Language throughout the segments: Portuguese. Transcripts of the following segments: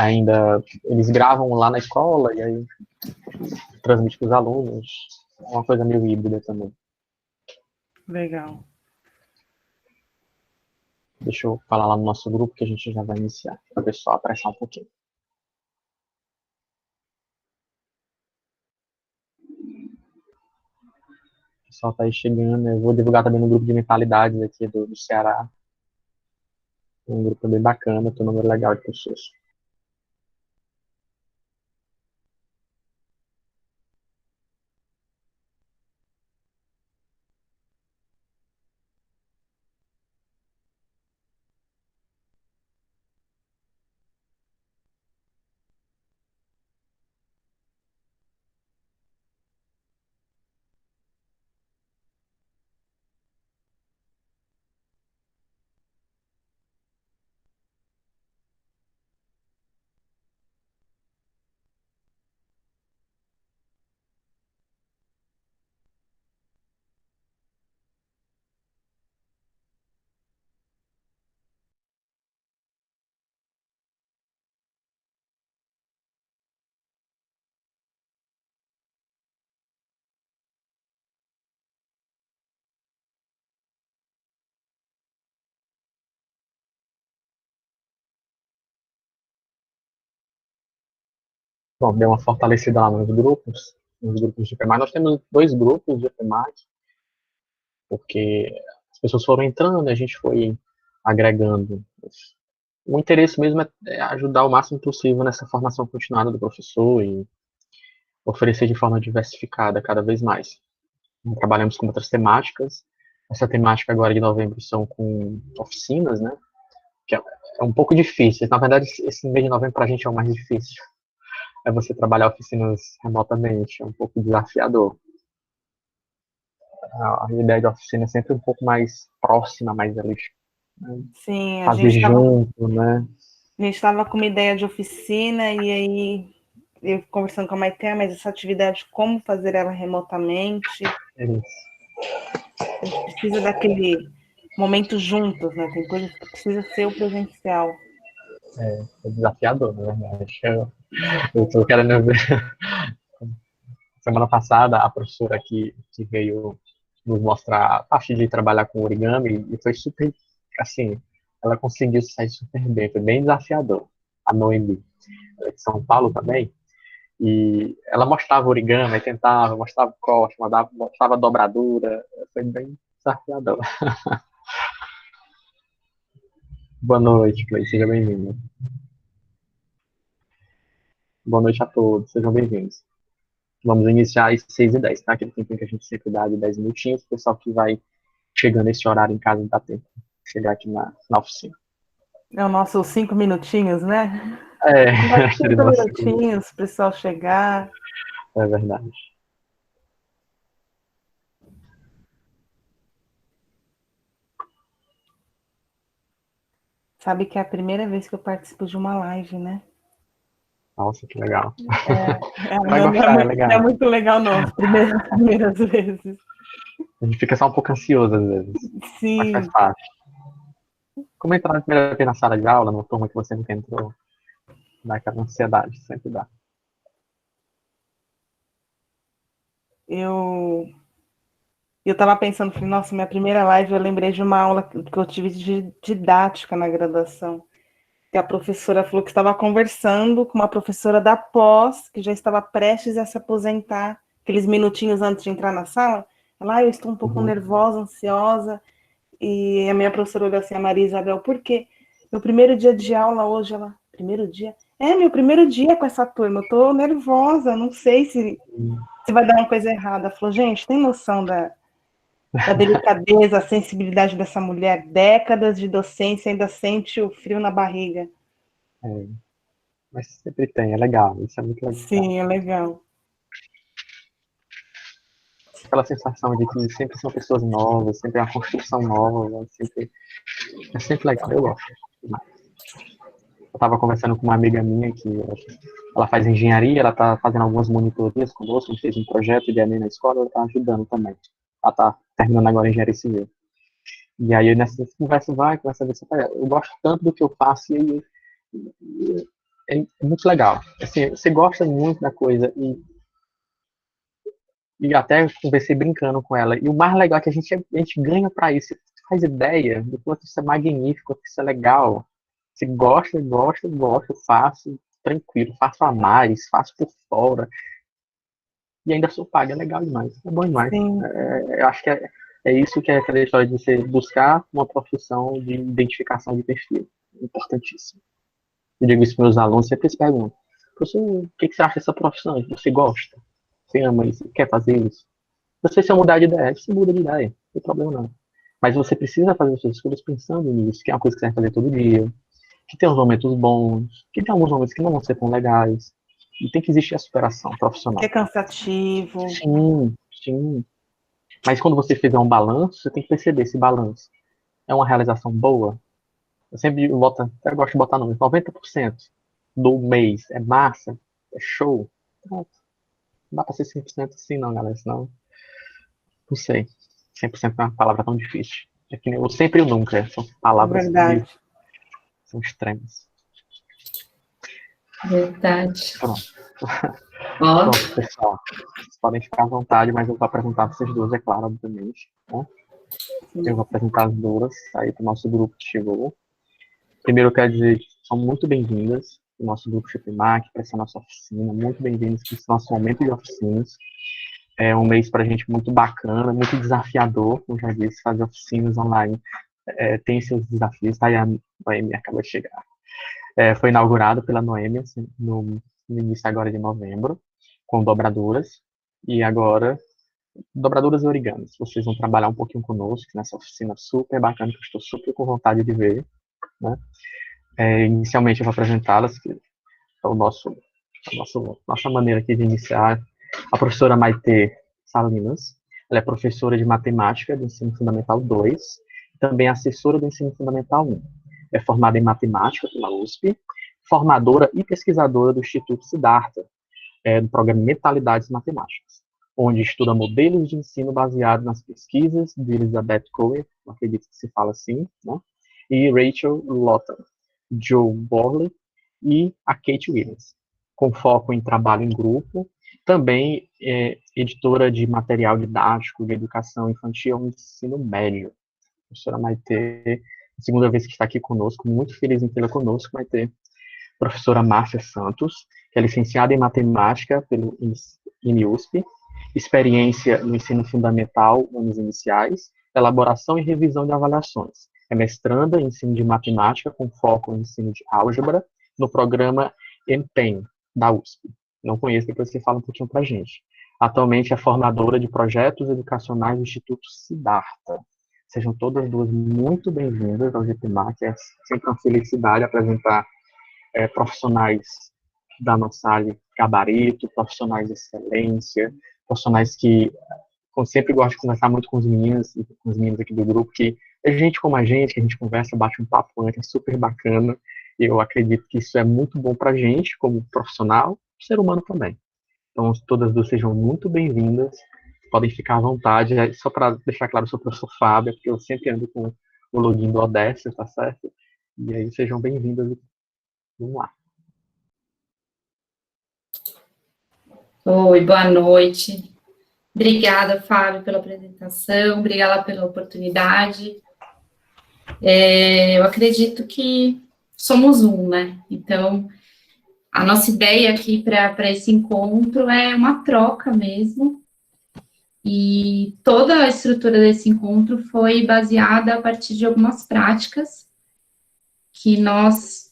ainda eles gravam lá na escola e aí transmite para os alunos. É uma coisa meio híbrida também. Legal. Deixa eu falar lá no nosso grupo que a gente já vai iniciar, para o pessoal apressar um pouquinho. O pessoal está aí chegando. Eu vou divulgar também no grupo de mentalidades aqui do Ceará. Um grupo bem bacana, tem um número legal de pessoas. Bom, deu uma fortalecida lá nos grupos de PMAC. Nós temos 2 grupos de PMAC, porque as pessoas foram entrando e a gente foi agregando. O interesse mesmo é ajudar o máximo possível nessa formação continuada do professor e oferecer de forma diversificada cada vez mais. Trabalhamos com outras temáticas. Essa temática agora de novembro são com oficinas, né? Que é um pouco difícil. Na verdade, esse mês de novembro para a gente é o mais difícil. É você trabalhar oficinas remotamente, é um pouco desafiador. A ideia de oficina é sempre um pouco mais próxima, mais ali, né? Sim, Fazer junto, né? a gente estava com uma ideia de oficina e aí eu conversando com a Maite, mas essa atividade, como fazer ela remotamente? É isso. A gente precisa daquele momento juntos, né? Tem coisas que precisa ser o presencial. É desafiador, na verdade. Eu tô querendo ver. Semana passada, a professora que veio nos mostrar a parte de trabalhar com origami e foi super, assim, ela conseguiu sair super bem, foi bem desafiador. A Noemi, ela é de São Paulo também, e ela mostrava origami, tentava, mostrava corte, mostrava dobradura, foi bem desafiador. Boa noite, Clay, seja bem-vindo. Boa noite a todos, sejam bem-vindos. Vamos iniciar às 6h10, tá? Aquele tempinho que a gente sempre dá de 10 minutinhos, o pessoal que vai chegando esse horário em casa dá tempo de chegar aqui na oficina. É o nosso 5 minutinhos, né? É, Mais aquele 5 nosso. minutinhos para o pessoal chegar. É verdade. Sabe que é a primeira vez que eu participo de uma live, né? Nossa, que legal. Vai Não, gostar, é não é legal. muito legal, não, as primeiras vezes. A gente fica só um pouco ansioso às vezes, mas faz Sim, parte. Como entrar na primeira vez na sala de aula, numa turma que você nunca entrou, dá aquela ansiedade, sempre dá. eu estava pensando, falei, nossa, minha primeira live, eu lembrei de uma aula que eu tive de didática na graduação. Que a professora falou que estava conversando com uma professora da pós, que já estava prestes a se aposentar, aqueles minutinhos antes de entrar na sala. Ela, eu estou um pouco nervosa, ansiosa. E a minha professora olhou assim, a Maria Isabel, por quê? Meu primeiro dia de aula hoje, ela, primeiro dia? É, meu primeiro dia com essa turma, eu tô nervosa, não sei se vai dar uma coisa errada. Ela falou, gente, tem noção da delicadeza, a sensibilidade dessa mulher? Décadas de docência, ainda sente o frio na barriga. É, mas sempre tem, é legal, isso é muito legal. Sim, é legal. Aquela sensação de que sempre são pessoas novas, sempre é uma construção nova, é sempre legal, eu gosto. Eu estava conversando com uma amiga minha que ela faz engenharia, ela está fazendo algumas monitorias conosco, a gente fez um projeto de ENEM na escola, ela está ajudando também. Ela está terminando agora engenharia civil. E aí nessa conversa vai ver se eu gosto tanto do que eu faço e é muito legal. Assim, você gosta muito da coisa e até conversei brincando com ela. E o mais legal é que a gente ganha para isso. Você faz ideia do quanto isso é magnífico, quanto isso é legal. Você gosta, gosta, gosta, faço tranquilo, faço a mais, faço por fora. E ainda sou pago, é legal demais, é bom demais. Sim. Eu acho que é isso que é aquela história de você buscar uma profissão de identificação de perfil. Importantíssimo. Eu digo isso para meus alunos, sempre eles perguntam, professor, o que você acha dessa profissão? Você gosta? Você ama isso? Quer fazer isso? Se você mudar de ideia, você muda de ideia, não tem problema não. Mas você precisa fazer as suas escolhas pensando nisso, que é uma coisa que você vai fazer todo dia, que tem uns momentos bons, que tem alguns momentos que não vão ser tão legais, e tem que existir a superação Que é profissional. cansativo. Sim, sim. Mas quando você fizer um balanço, você tem que perceber esse balanço. É uma realização boa? Eu sempre boto, eu gosto de botar números, 90% do mês é massa, é show. Pronto. Não dá pra ser 100% assim não, galera, senão, não sei. 100% é uma palavra tão difícil. É que nem o sempre e o nunca, são É palavras que verdade. são extremas. Verdade. Pronto. Ó, Pronto, pessoal. Vocês podem ficar à vontade, mas eu vou apresentar vocês duas, é claro, obviamente. Né? Eu vou apresentar as duas aí para o nosso grupo que chegou. Primeiro, eu quero dizer que são muito bem-vindas o nosso grupo Chipmac, para essa nossa oficina. Muito bem-vindas para esse nosso momento de oficinas. É um mês para a gente muito bacana, muito desafiador, como já disse, fazer oficinas online tem seus desafios. Tá aí a Noemi acabou de chegar. Foi inaugurado pela Noemi assim, no início agora de novembro, com dobraduras. E agora, dobraduras e origamis. Vocês vão trabalhar um pouquinho conosco nessa oficina super bacana, que eu estou super com vontade de ver. Né? Inicialmente eu vou apresentá-las, que é nossa maneira aqui de iniciar. A professora Maite Salinas, ela é professora de matemática do ensino fundamental 2, também assessora do ensino fundamental 1. É formada em matemática pela USP, formadora e pesquisadora do Instituto Siddhartha, do programa Mentalidades Matemáticas, onde estuda modelos de ensino baseados nas pesquisas de Elizabeth Cohen, acredito que se fala assim, né? E Rachel Lawton, Joe Borley e a Kate Williams, com foco em trabalho em grupo, também editora de material didático de educação infantil e ensino médio. A professora Maite, segunda vez que está aqui conosco, muito feliz em tê-la conosco, Maite. Professora Márcia Santos, que é licenciada em matemática pelo INIUSP, experiência no ensino fundamental, anos iniciais, elaboração e revisão de avaliações. É mestranda em ensino de matemática com foco em ensino de álgebra no programa EMPEN, da USP. Não conheço, depois você fala um pouquinho para a gente. Atualmente é formadora de projetos educacionais do Instituto Siddhartha. Sejam todas duas muito bem-vindas ao GPMAC. É sempre uma felicidade apresentar profissionais da nossa área de gabarito, profissionais de excelência, profissionais que eu sempre gosto de conversar muito com os meninos e com os meninos aqui do grupo, que é gente como a gente, que a gente conversa, bate um papo antes, é super bacana, e eu acredito que isso é muito bom para a gente, como profissional, ser humano também. Então, todas duas sejam muito bem-vindas, podem ficar à vontade, só para deixar claro, eu sou o professor Fábio, porque eu sempre ando com o login do Odessa, tá certo? E aí, sejam bem-vindas. Vamos lá. oi, boa noite. Obrigada, Fábio, pela apresentação, obrigada pela oportunidade. Eu acredito que somos um, né? Então, a nossa ideia aqui para esse encontro é uma troca mesmo, e toda a estrutura desse encontro foi baseada a partir de algumas práticas que nós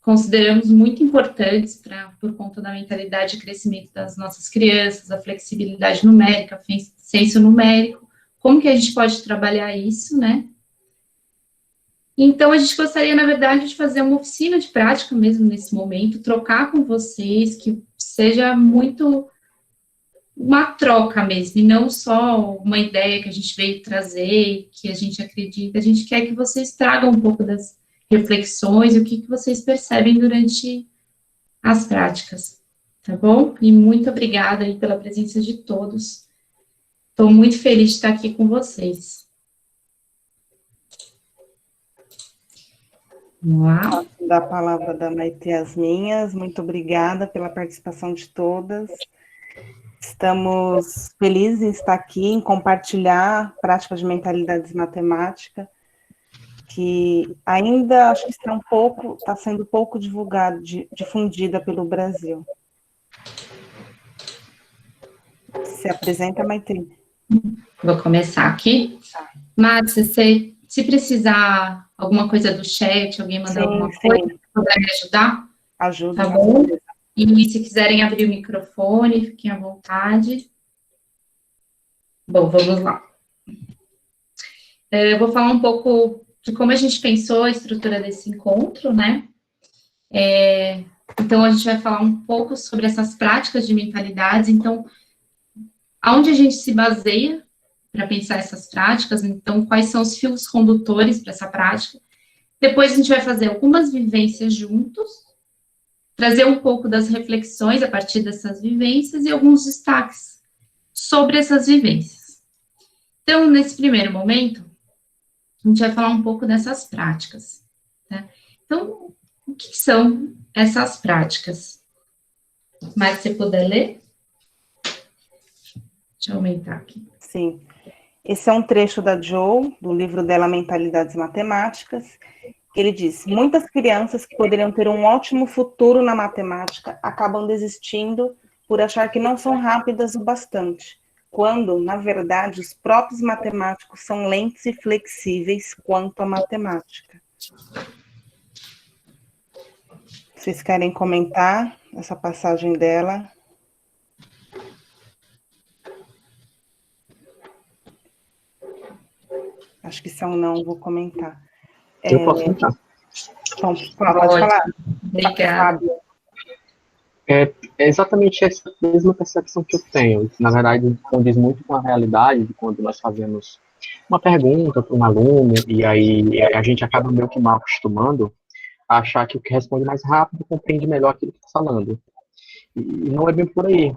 consideramos muito importantes por conta da mentalidade de crescimento das nossas crianças, a flexibilidade numérica, senso numérico, como que a gente pode trabalhar isso, né? Então, a gente gostaria, na verdade, de fazer uma oficina de prática mesmo nesse momento, trocar com vocês, que seja muito uma troca mesmo, e não só uma ideia que a gente veio trazer, que a gente acredita, a gente quer que vocês tragam um pouco das reflexões e o que vocês percebem durante as práticas, tá bom? E muito obrigada aí pela presença de todos. Estou muito feliz de estar aqui com vocês. Vamos lá. Da palavra da Maite as minhas. Muito obrigada pela participação de todas. Estamos felizes em estar aqui, em compartilhar práticas de mentalidades matemática, que ainda acho que está sendo pouco divulgada, difundida pelo Brasil. Se apresenta, Maite. Vou começar aqui. Márcia, se precisar alguma coisa do chat, alguém mandar alguma coisa, puder me ajudar? Ajuda. Tá bom? E se quiserem abrir o microfone, fiquem à vontade. Bom, vamos lá. Eu vou falar um pouco de como a gente pensou a estrutura desse encontro, né? Então, a gente vai falar um pouco sobre essas práticas de mentalidades. Então, aonde a gente se baseia para pensar essas práticas, então, quais são os fios condutores para essa prática. Depois, a gente vai fazer algumas vivências juntos, trazer um pouco das reflexões a partir dessas vivências e alguns destaques sobre essas vivências. Então, nesse primeiro momento, a gente vai falar um pouco dessas práticas, né? Então, o que são essas práticas? Mas, se puder ler? Deixa eu aumentar aqui. Sim. Esse é um trecho da Jo, do livro dela Mentalidades Matemáticas. Ele diz: muitas crianças que poderiam ter um ótimo futuro na matemática acabam desistindo por achar que não são rápidas o bastante, quando, na verdade, os próprios matemáticos são lentos e flexíveis quanto à matemática. Vocês querem comentar essa passagem dela? Acho que são não, vou comentar. Eu posso comentar. Então, pode falar. Obrigada. É exatamente essa mesma percepção que eu tenho. Na verdade, condiz muito com a realidade de quando nós fazemos uma pergunta para um aluno e aí a gente acaba meio que mal acostumando a achar que o que responde mais rápido compreende melhor aquilo que está falando. E não é bem por aí.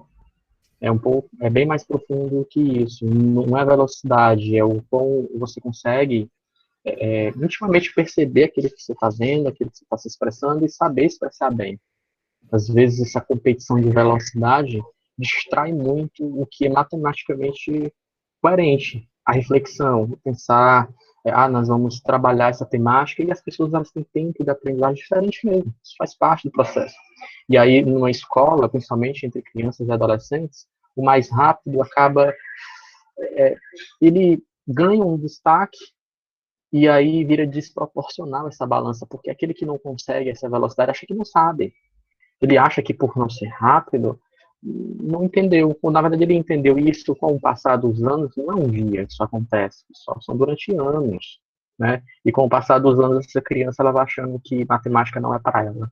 É bem mais profundo que isso. Não é a velocidade, é o quão você consegue intimamente perceber aquilo que você está vendo, aquilo que você está se expressando e saber expressar bem. Às vezes essa competição de velocidade distrai muito o que é matematicamente coerente. A reflexão, pensar, nós vamos trabalhar essa temática e as pessoas elas têm tempo de aprendizagem diferente mesmo. Isso faz parte do processo. E aí, numa escola, principalmente entre crianças e adolescentes, o mais rápido acaba, ele ganha um destaque e aí vira desproporcional essa balança, porque aquele que não consegue essa velocidade acha que não sabe. Ele acha que por não ser rápido, não entendeu. Na verdade, ele entendeu isso com o passar dos anos, não é um dia que isso acontece, são durante anos, né? E com o passar dos anos, essa criança ela vai achando que matemática não é para ela.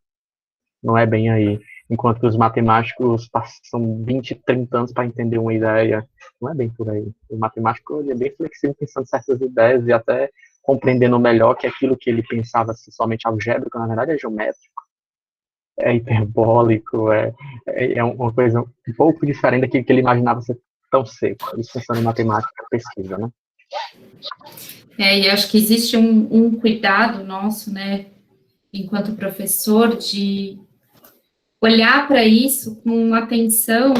Não é bem aí. Enquanto que os matemáticos passam 20, 30 anos para entender uma ideia, não é bem por aí. O matemático ele é bem flexível pensando certas ideias e até compreendendo melhor que aquilo que ele pensava ser somente algébrico, na verdade é geométrico, é hiperbólico, é uma coisa um pouco diferente daquilo que ele imaginava ser tão seco. Isso pensando em matemática pesquisa, né? E acho que existe um cuidado nosso, né, enquanto professor, de olhar para isso com atenção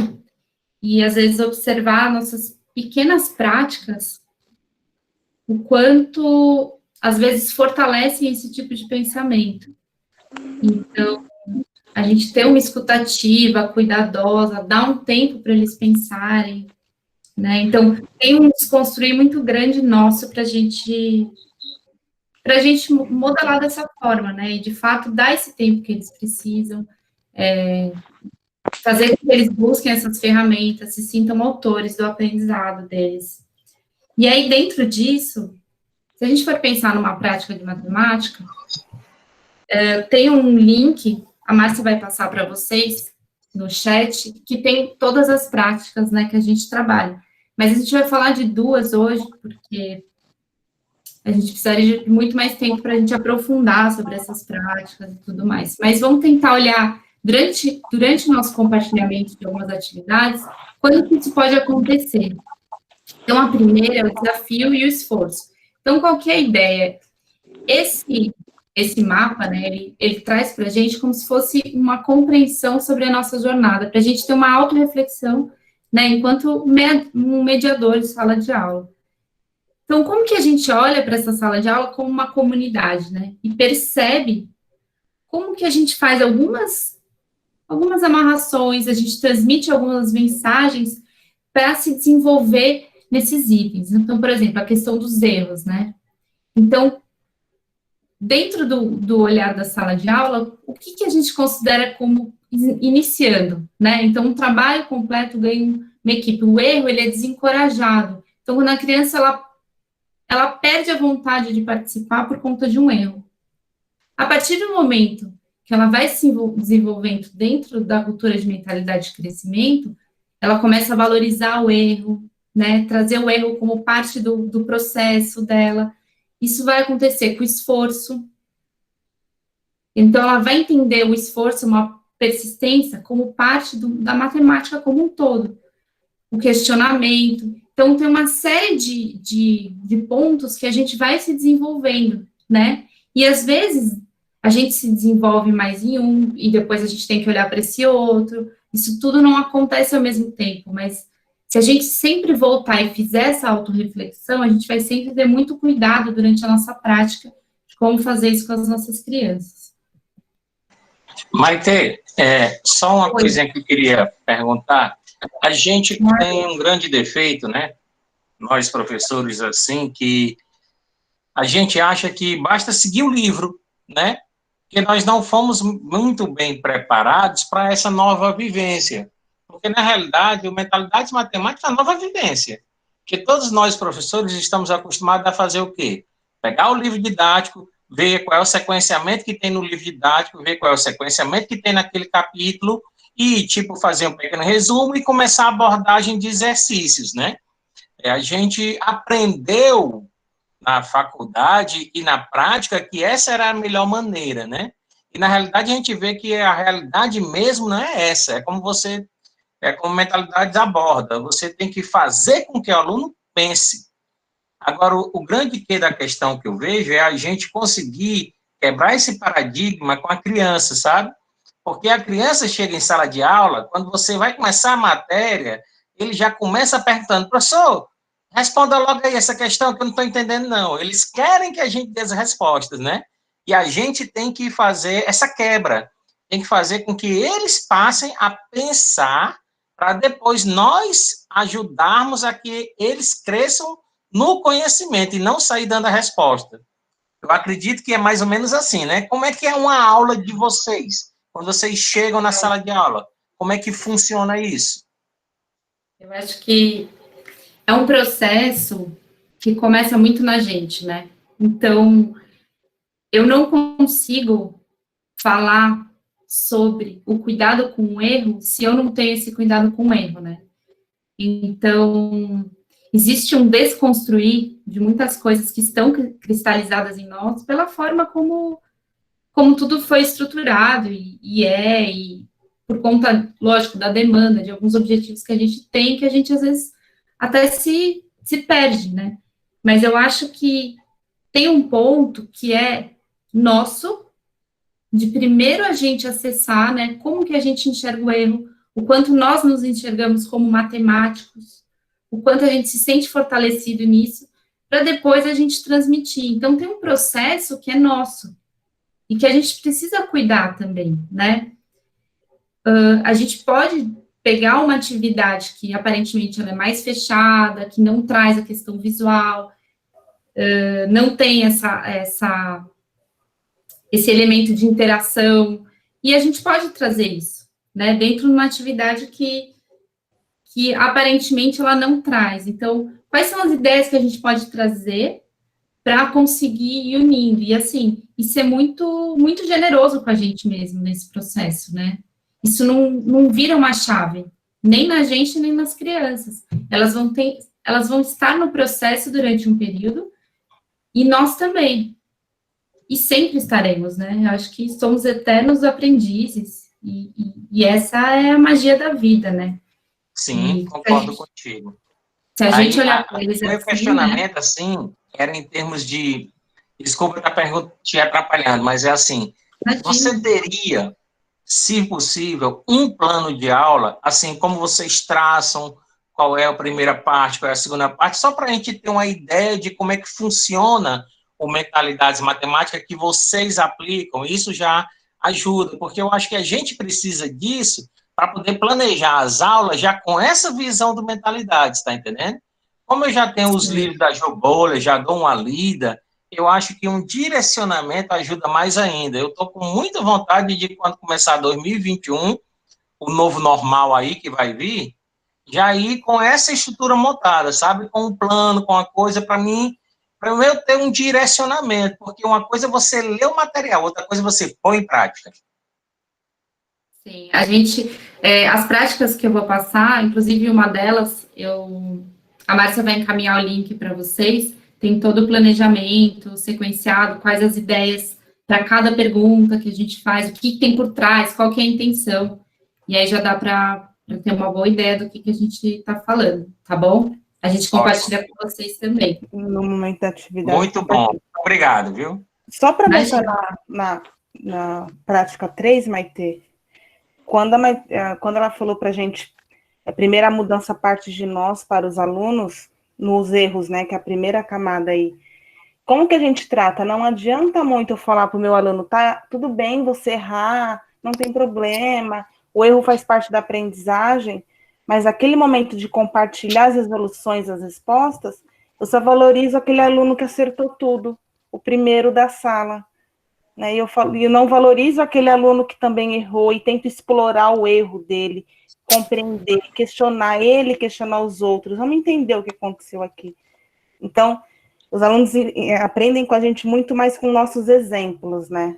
e, às vezes, observar nossas pequenas práticas, o quanto, às vezes, fortalecem esse tipo de pensamento. Então, a gente ter uma escutativa cuidadosa, dar um tempo para eles pensarem, né? Então, tem um desconstruir muito grande nosso para a gente modelar dessa forma, né? E, de fato, dar esse tempo que eles precisam, fazer com que eles busquem essas ferramentas, se sintam autores do aprendizado deles. E aí, dentro disso, se a gente for pensar numa prática de matemática, tem um link, a Márcia vai passar para vocês no chat, que tem todas as práticas, né, que a gente trabalha. Mas a gente vai falar de duas hoje, porque a gente precisaria de muito mais tempo para a gente aprofundar sobre essas práticas e tudo mais. Mas vamos tentar olhar, durante o nosso compartilhamento de algumas atividades, quando que isso pode acontecer. Então, a primeira é o desafio e o esforço. Então, qual que é a ideia? esse mapa, né, ele traz para a gente como se fosse uma compreensão sobre a nossa jornada, para a gente ter uma autorreflexão, né, enquanto um mediador de sala de aula. Então, como que a gente olha para essa sala de aula como uma comunidade, né, e percebe como que a gente faz algumas amarrações, a gente transmite algumas mensagens para se desenvolver nesses itens. Então, por exemplo, a questão dos erros, né? Então, dentro do olhar da sala de aula, o que a gente considera como iniciando, né? Então, um trabalho completo ganha uma equipe. O erro, ele é desencorajado. Então, quando a criança, ela perde a vontade de participar por conta de um erro. A partir do momento que ela vai se desenvolvendo dentro da cultura de mentalidade de crescimento, ela começa a valorizar o erro, né, trazer o erro como parte do processo dela. Isso vai acontecer com o esforço. Então, ela vai entender o esforço, uma persistência, como parte da matemática como um todo. O questionamento. Então, tem uma série de pontos que a gente vai se desenvolvendo, né? E, às vezes, a gente se desenvolve mais em um, e depois a gente tem que olhar para esse outro. Isso tudo não acontece ao mesmo tempo, mas se a gente sempre voltar e fizer essa autorreflexão, a gente vai sempre ter muito cuidado durante a nossa prática de como fazer isso com as nossas crianças. Maite, só uma coisinha que eu queria perguntar. A gente tem um grande defeito, né? Nós, professores, assim, que a gente acha que basta seguir o livro, né? Que nós não fomos muito bem preparados para essa nova vivência. Porque, na realidade, o Mentalidade Matemática é uma nova vivência. Porque todos nós, professores, estamos acostumados a fazer o quê? Pegar o livro didático, ver qual é o sequenciamento que tem no livro didático, ver qual é o sequenciamento que tem naquele capítulo e, tipo, fazer um pequeno resumo e começar a abordagem de exercícios, né? A gente aprendeu na faculdade e na prática que essa era a melhor maneira, né? E, na realidade, a gente vê que a realidade mesmo não é essa. É como mentalidade aborda. Você tem que fazer com que o aluno pense. Agora, o grande quê da questão que eu vejo é a gente conseguir quebrar esse paradigma com a criança, sabe? Porque a criança chega em sala de aula, quando você vai começar a matéria, ele já começa perguntando, professor, responda logo aí essa questão que eu não estou entendendo, não. Eles querem que a gente dê as respostas, né? E a gente tem que fazer essa quebra. Tem que fazer com que eles passem a pensar para depois nós ajudarmos a que eles cresçam no conhecimento e não sair dando a resposta. Eu acredito que é mais ou menos assim, né? Como é que é uma aula de vocês? Quando vocês chegam na sala de aula, como é que funciona isso? Eu acho que é um processo que começa muito na gente, né? Então, eu não consigo falar sobre o cuidado com o erro se eu não tenho esse cuidado com o erro, né? Então, existe um desconstruir de muitas coisas que estão cristalizadas em nós pela forma como tudo foi estruturado e por conta, lógico, da demanda, de alguns objetivos que a gente tem, que a gente, às vezes, até se perde, né? Mas eu acho que tem um ponto que é nosso, de primeiro a gente acessar, né, como que a gente enxerga o erro, o quanto nós nos enxergamos como matemáticos, o quanto a gente se sente fortalecido nisso, para depois a gente transmitir. Então, tem um processo que é nosso, e que a gente precisa cuidar também, né? A gente pode pegar uma atividade que aparentemente ela é mais fechada, que não traz a questão visual, não tem esse elemento de interação, e a gente pode trazer isso, né, dentro de uma atividade que aparentemente ela não traz. Então, quais são as ideias que a gente pode trazer para conseguir ir unindo, e assim, e ser muito, muito generoso com a gente mesmo nesse processo, né? Isso não vira uma chave, nem na gente, nem nas crianças. Elas vão estar no processo durante um período, e nós também. E sempre estaremos, né? Eu acho que somos eternos aprendizes, e essa é a magia da vida, né? Sim, concordo contigo. Se a gente olhar para eles o meu assim, questionamento, né? assim, era em termos de Desculpa estar te atrapalhando, mas é assim, você teria, se possível, um plano de aula, assim como vocês traçam, qual é a primeira parte, qual é a segunda parte, só para a gente ter uma ideia de como é que funciona o Mentalidades Matemáticas que vocês aplicam, isso já ajuda, porque eu acho que a gente precisa disso para poder planejar as aulas já com essa visão do Mentalidades, tá entendendo? Como eu já tenho os livros da Jo Boller, já dou uma lida, eu acho que um direcionamento ajuda mais ainda. Eu estou com muita vontade de, quando começar 2021, o novo normal aí que vai vir, já ir com essa estrutura montada, sabe? Com um plano, com uma coisa, para mim, para eu ter um direcionamento, porque uma coisa é você ler o material, outra coisa é você põe em prática. Sim, as práticas que eu vou passar, inclusive uma delas, a Márcia vai encaminhar o link para vocês, tem todo o planejamento sequenciado, quais as ideias para cada pergunta que a gente faz, o que tem por trás, qual que é a intenção, e aí já dá para ter uma boa ideia do que a gente está falando, tá bom? A gente compartilha com vocês também. No momento da atividade. Muito bom, obrigado, viu? Só para mencionar na prática 3, Maitê, quando ela falou para a gente, a primeira mudança parte de nós para os alunos, nos erros, né, que é a primeira camada aí. Como que a gente trata? Não adianta muito eu falar para o meu aluno, tá, tudo bem você errar, não tem problema, o erro faz parte da aprendizagem, mas aquele momento de compartilhar as resoluções, as respostas, eu só valorizo aquele aluno que acertou tudo, o primeiro da sala. Né? E eu não valorizo aquele aluno que também errou e tento explorar o erro dele, compreender, questionar ele, questionar os outros, vamos entender o que aconteceu aqui. Então, os alunos aprendem com a gente muito mais com nossos exemplos, né?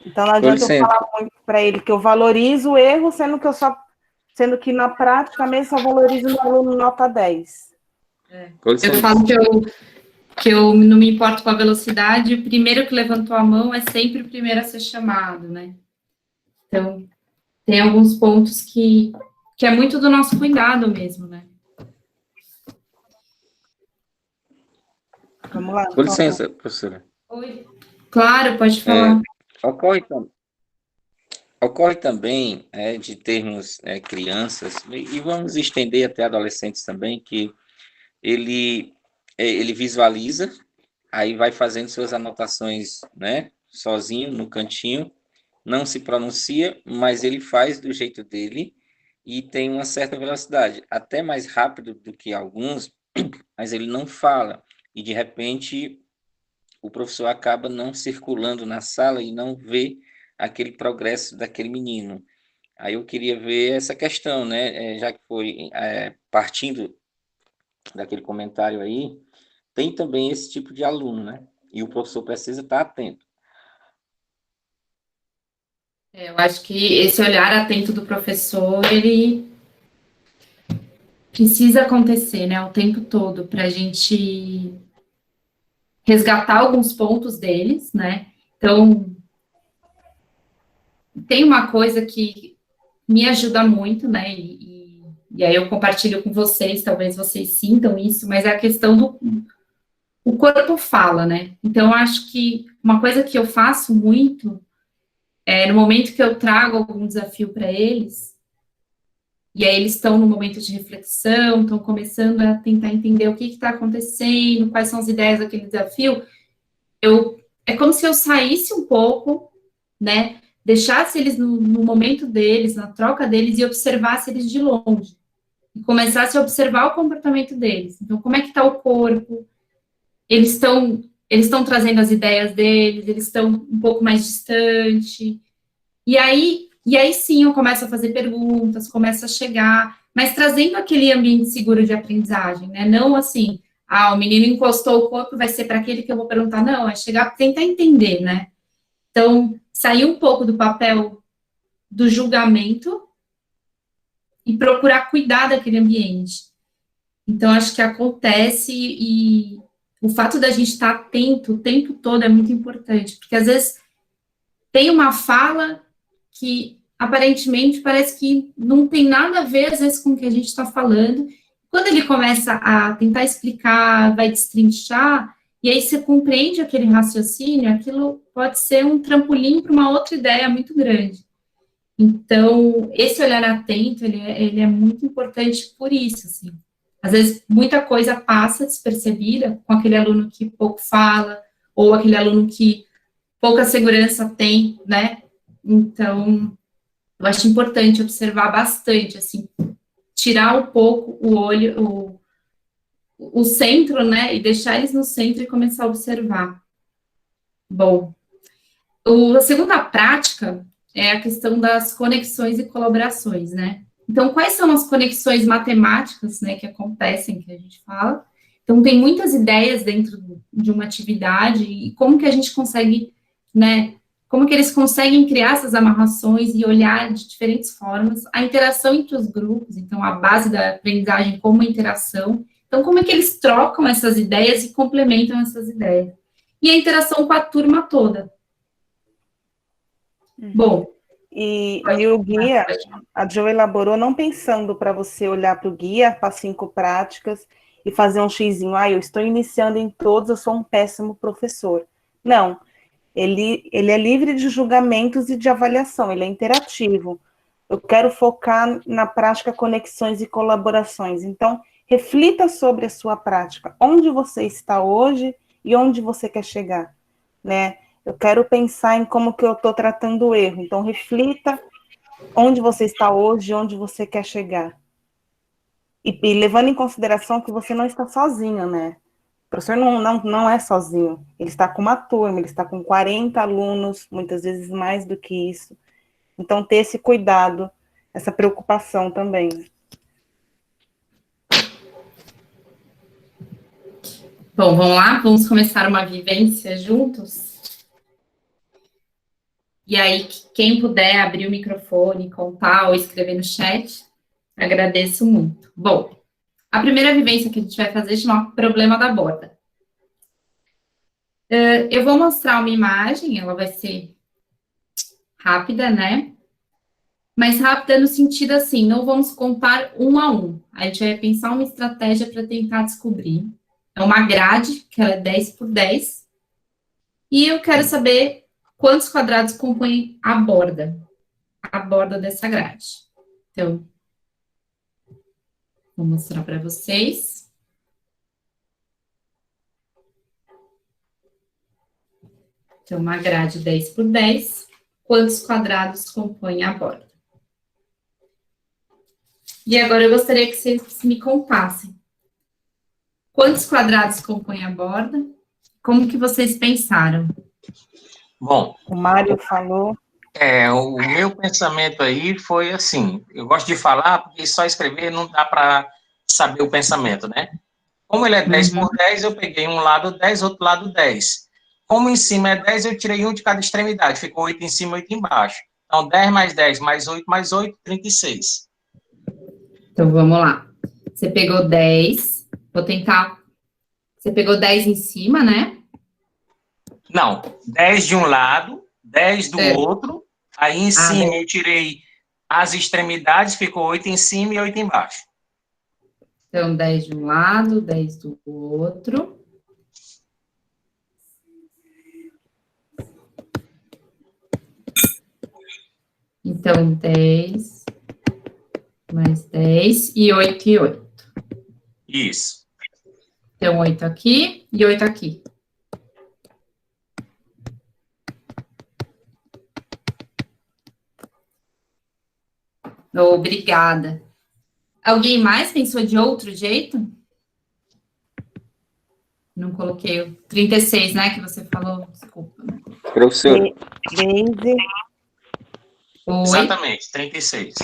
Então, não adianta eu falar muito para ele que eu valorizo o erro, sendo que na prática mesmo só valorizo o aluno nota 10. Eu falo que eu não me importo com a velocidade, o primeiro que levantou a mão é sempre o primeiro a ser chamado, né? Então, tem alguns pontos que é muito do nosso cuidado mesmo, né? Vamos lá. Com licença, professora. Oi. Claro, pode falar. Ocorre também de termos crianças, e vamos estender até adolescentes também, que ele visualiza, aí vai fazendo suas anotações, né, sozinho, no cantinho, não se pronuncia, mas ele faz do jeito dele e tem uma certa velocidade, até mais rápido do que alguns, mas ele não fala, e de repente o professor acaba não circulando na sala e não vê aquele progresso daquele menino. Aí eu queria ver essa questão, né, já que foi partindo daquele comentário aí, tem também esse tipo de aluno, né? E o professor precisa estar atento. Eu acho que esse olhar atento do professor, ele precisa acontecer, né, o tempo todo, para a gente resgatar alguns pontos deles, né? Então, tem uma coisa que me ajuda muito, né? E aí eu compartilho com vocês, talvez vocês sintam isso, mas é a questão do o corpo fala, né? Então, eu acho que uma coisa que eu faço muito no momento que eu trago algum desafio para eles, e aí eles estão no momento de reflexão, estão começando a tentar entender o que está acontecendo, quais são as ideias daquele desafio, é como se eu saísse um pouco, né? Deixasse eles no momento deles, na troca deles, e observasse eles de longe. E começasse a observar o comportamento deles. Então, como é que está o corpo? Eles estão trazendo as ideias deles, eles estão um pouco mais distante. E aí sim, eu começo a fazer perguntas, começo a chegar, mas trazendo aquele ambiente seguro de aprendizagem, né? Não assim, o menino encostou o corpo, vai ser para aquele que eu vou perguntar. Não, é chegar para tentar entender, né? Então, sair um pouco do papel do julgamento e procurar cuidar daquele ambiente. Então, acho que acontece e o fato da gente estar atento o tempo todo é muito importante, porque às vezes tem uma fala que aparentemente parece que não tem nada a ver, às vezes, com o que a gente está falando. Quando ele começa a tentar explicar, vai destrinchar, e aí você compreende aquele raciocínio, aquilo pode ser um trampolim para uma outra ideia muito grande. Então, esse olhar atento, ele é muito importante por isso, assim. Às vezes, muita coisa passa despercebida com aquele aluno que pouco fala, ou aquele aluno que pouca segurança tem, né? Então, eu acho importante observar bastante, assim, tirar um pouco o olho, o centro, né, e deixar eles no centro e começar a observar. Bom, a segunda prática é a questão das conexões e colaborações, né? Então, quais são as conexões matemáticas, né, que acontecem, que a gente fala? Então, tem muitas ideias dentro de uma atividade e como que a gente consegue, né, como que eles conseguem criar essas amarrações e olhar de diferentes formas, a interação entre os grupos, então, a base da aprendizagem como interação. Então, como é que eles trocam essas ideias e complementam essas ideias? E a interação com a turma toda. Bom. E o guia, a Jo elaborou não pensando para você olhar para o guia, para 5 práticas, e fazer um xizinho, eu estou iniciando em todos, eu sou um péssimo professor. Não, ele é livre de julgamentos e de avaliação, ele é interativo. Eu quero focar na prática conexões e colaborações. Então, reflita sobre a sua prática, onde você está hoje e onde você quer chegar, né? Eu quero pensar em como que eu estou tratando o erro. Então, reflita onde você está hoje e onde você quer chegar. E levando em consideração que você não está sozinho, né? O professor não é sozinho. Ele está com uma turma, ele está com 40 alunos, muitas vezes mais do que isso. Então, ter esse cuidado, essa preocupação também. Bom, vamos lá? Vamos começar uma vivência juntos? E aí, quem puder abrir o microfone, contar ou escrever no chat, agradeço muito. Bom, a primeira vivência que a gente vai fazer chama Problema da Borda. Eu vou mostrar uma imagem, ela vai ser rápida, né? Mas rápida no sentido assim, não vamos contar um a um. A gente vai pensar uma estratégia para tentar descobrir. É uma grade, que ela é 10 por 10. E eu quero saber quantos quadrados compõem a borda dessa grade. Então, vou mostrar para vocês. Então, uma grade 10 por 10, quantos quadrados compõem a borda? E agora eu gostaria que vocês me contassem. Quantos quadrados compõem a borda? Como que vocês pensaram? Bom, O Mário falou. o meu pensamento aí foi assim, eu gosto de falar, porque só escrever não dá para saber o pensamento, né? Como ele é 10 por 10, eu peguei um lado 10, outro lado 10. Como em cima é 10, eu tirei um de cada extremidade, ficou 8 em cima e 8 embaixo. Então, 10 mais 10 mais 8, 36. Então, vamos lá. Você pegou 10, vou tentar... Você pegou 10 em cima, né? Não, 10 de um lado, 10 do outro, aí em cima eu tirei as extremidades, ficou 8 em cima e 8 embaixo. Então, 10 de um lado, 10 do outro. Então, 10 mais 10 e 8 e 8. Isso. Então, 8 aqui e 8 aqui. Obrigada. Alguém mais pensou de outro jeito? Não coloquei o 36, né, que você falou. Desculpa. Professor. Deise. Exatamente, 36.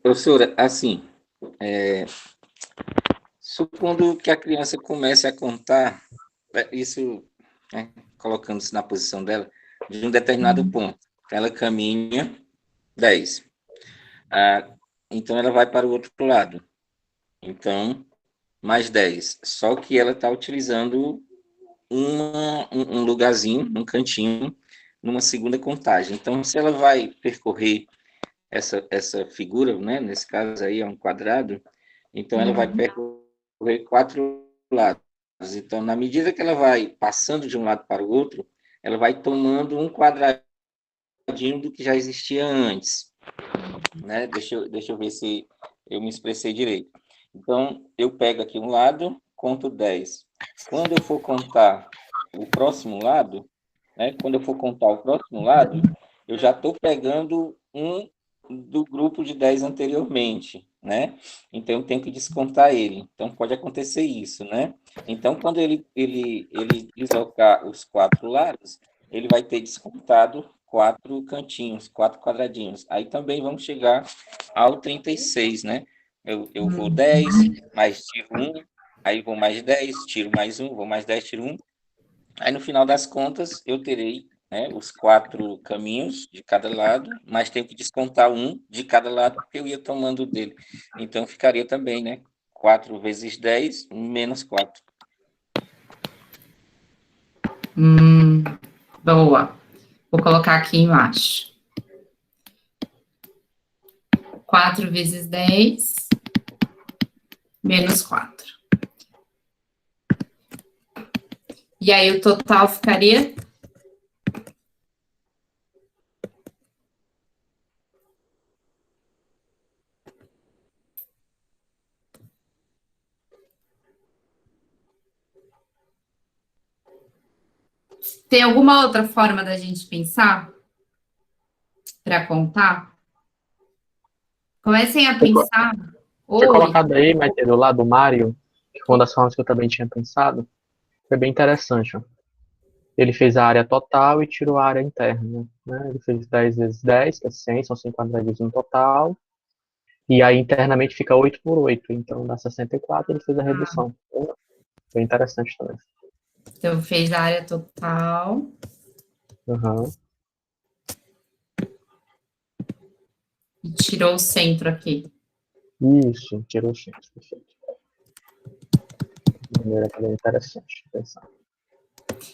Professora, assim, supondo que a criança comece a contar, isso, né, colocando-se na posição dela, de um determinado ponto, ela caminha 10. Então, ela vai para o outro lado. Então, mais 10. Só que ela está utilizando um lugarzinho, um cantinho, numa segunda contagem. Então, se ela vai percorrer essa figura, né, nesse caso aí é um quadrado, então ela vai percorrer 4 lados. Então, na medida que ela vai passando de um lado para o outro, ela vai tomando um quadradinho do que já existia antes, né? Deixa eu ver se eu me expressei direito. Então, eu pego aqui um lado, conto 10. Quando eu for contar o próximo lado, né? Quando eu for contar o próximo lado, eu já estou pegando um do grupo de 10 anteriormente, né? Então, eu tenho que descontar ele. Então, pode acontecer isso, né? Então, quando ele deslocar os 4 lados, ele vai ter descontado 4 cantinhos, 4 quadradinhos. Aí também vamos chegar ao 36, né? Eu vou 10, mais tiro 1, aí vou mais 10, tiro mais 1, vou mais 10, tiro 1. Aí, no final das contas, eu terei, né, os 4 caminhos de cada lado, mas tenho que descontar um de cada lado, porque eu ia tomando dele. Então, ficaria também, né? 4 vezes 10, menos 4. Boa. Vou colocar aqui embaixo. 4 vezes 10, menos 4. E aí, o total ficaria? Tem alguma outra forma da gente pensar? Para contar? Comecem a pensar. Foi Oi. colocado aí, mas do lado do Mário, que foi uma das formas que eu também tinha pensado, foi bem interessante, ó. Ele fez a área total e tirou a área interna, né? Ele fez 10 vezes 10, que é 100, são 100 quadradinhos no total. E aí internamente fica 8 por 8, então dá 64, ele fez a redução. Foi interessante também. Então, fez a área total. Uhum. E tirou o centro aqui. Isso, tirou o centro, perfeito. De maneira que é interessante pensar.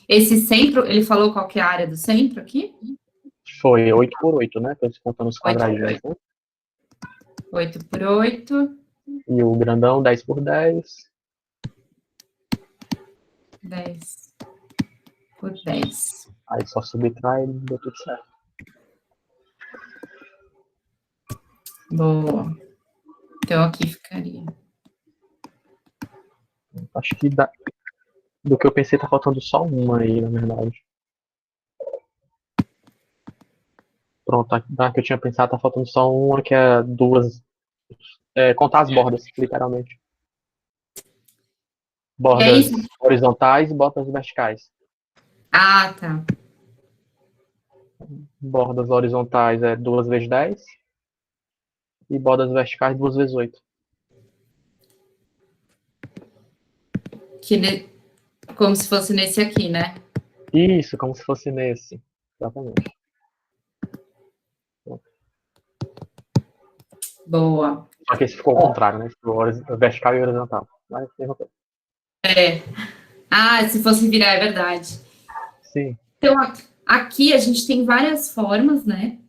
Esse centro, ele falou qual que é a área do centro aqui? Foi 8 por 8, né? Estou contando os 8 por quadradinhos, né? 8 por 8. E o grandão 10 por 10. 10 por 10. Aí só subtrai e deu tudo certo. Boa. Então, aqui ficaria. Acho que do que eu pensei tá faltando só uma aí, na verdade. Pronto, da que eu tinha pensado tá faltando só uma, que é duas. Contar as bordas, literalmente. Bordas horizontais e bordas verticais. Ah, tá. Bordas horizontais é 2 vezes 10. E bordas verticais 2 vezes 8. Como se fosse nesse aqui, né? Isso, como se fosse nesse. Exatamente. Boa. Só que esse ficou ao contrário, né? Ficou vertical e horizontal. Mas mesma coisa. Ah, se fosse virar, é verdade. Sim. Então, aqui a gente tem várias formas, né,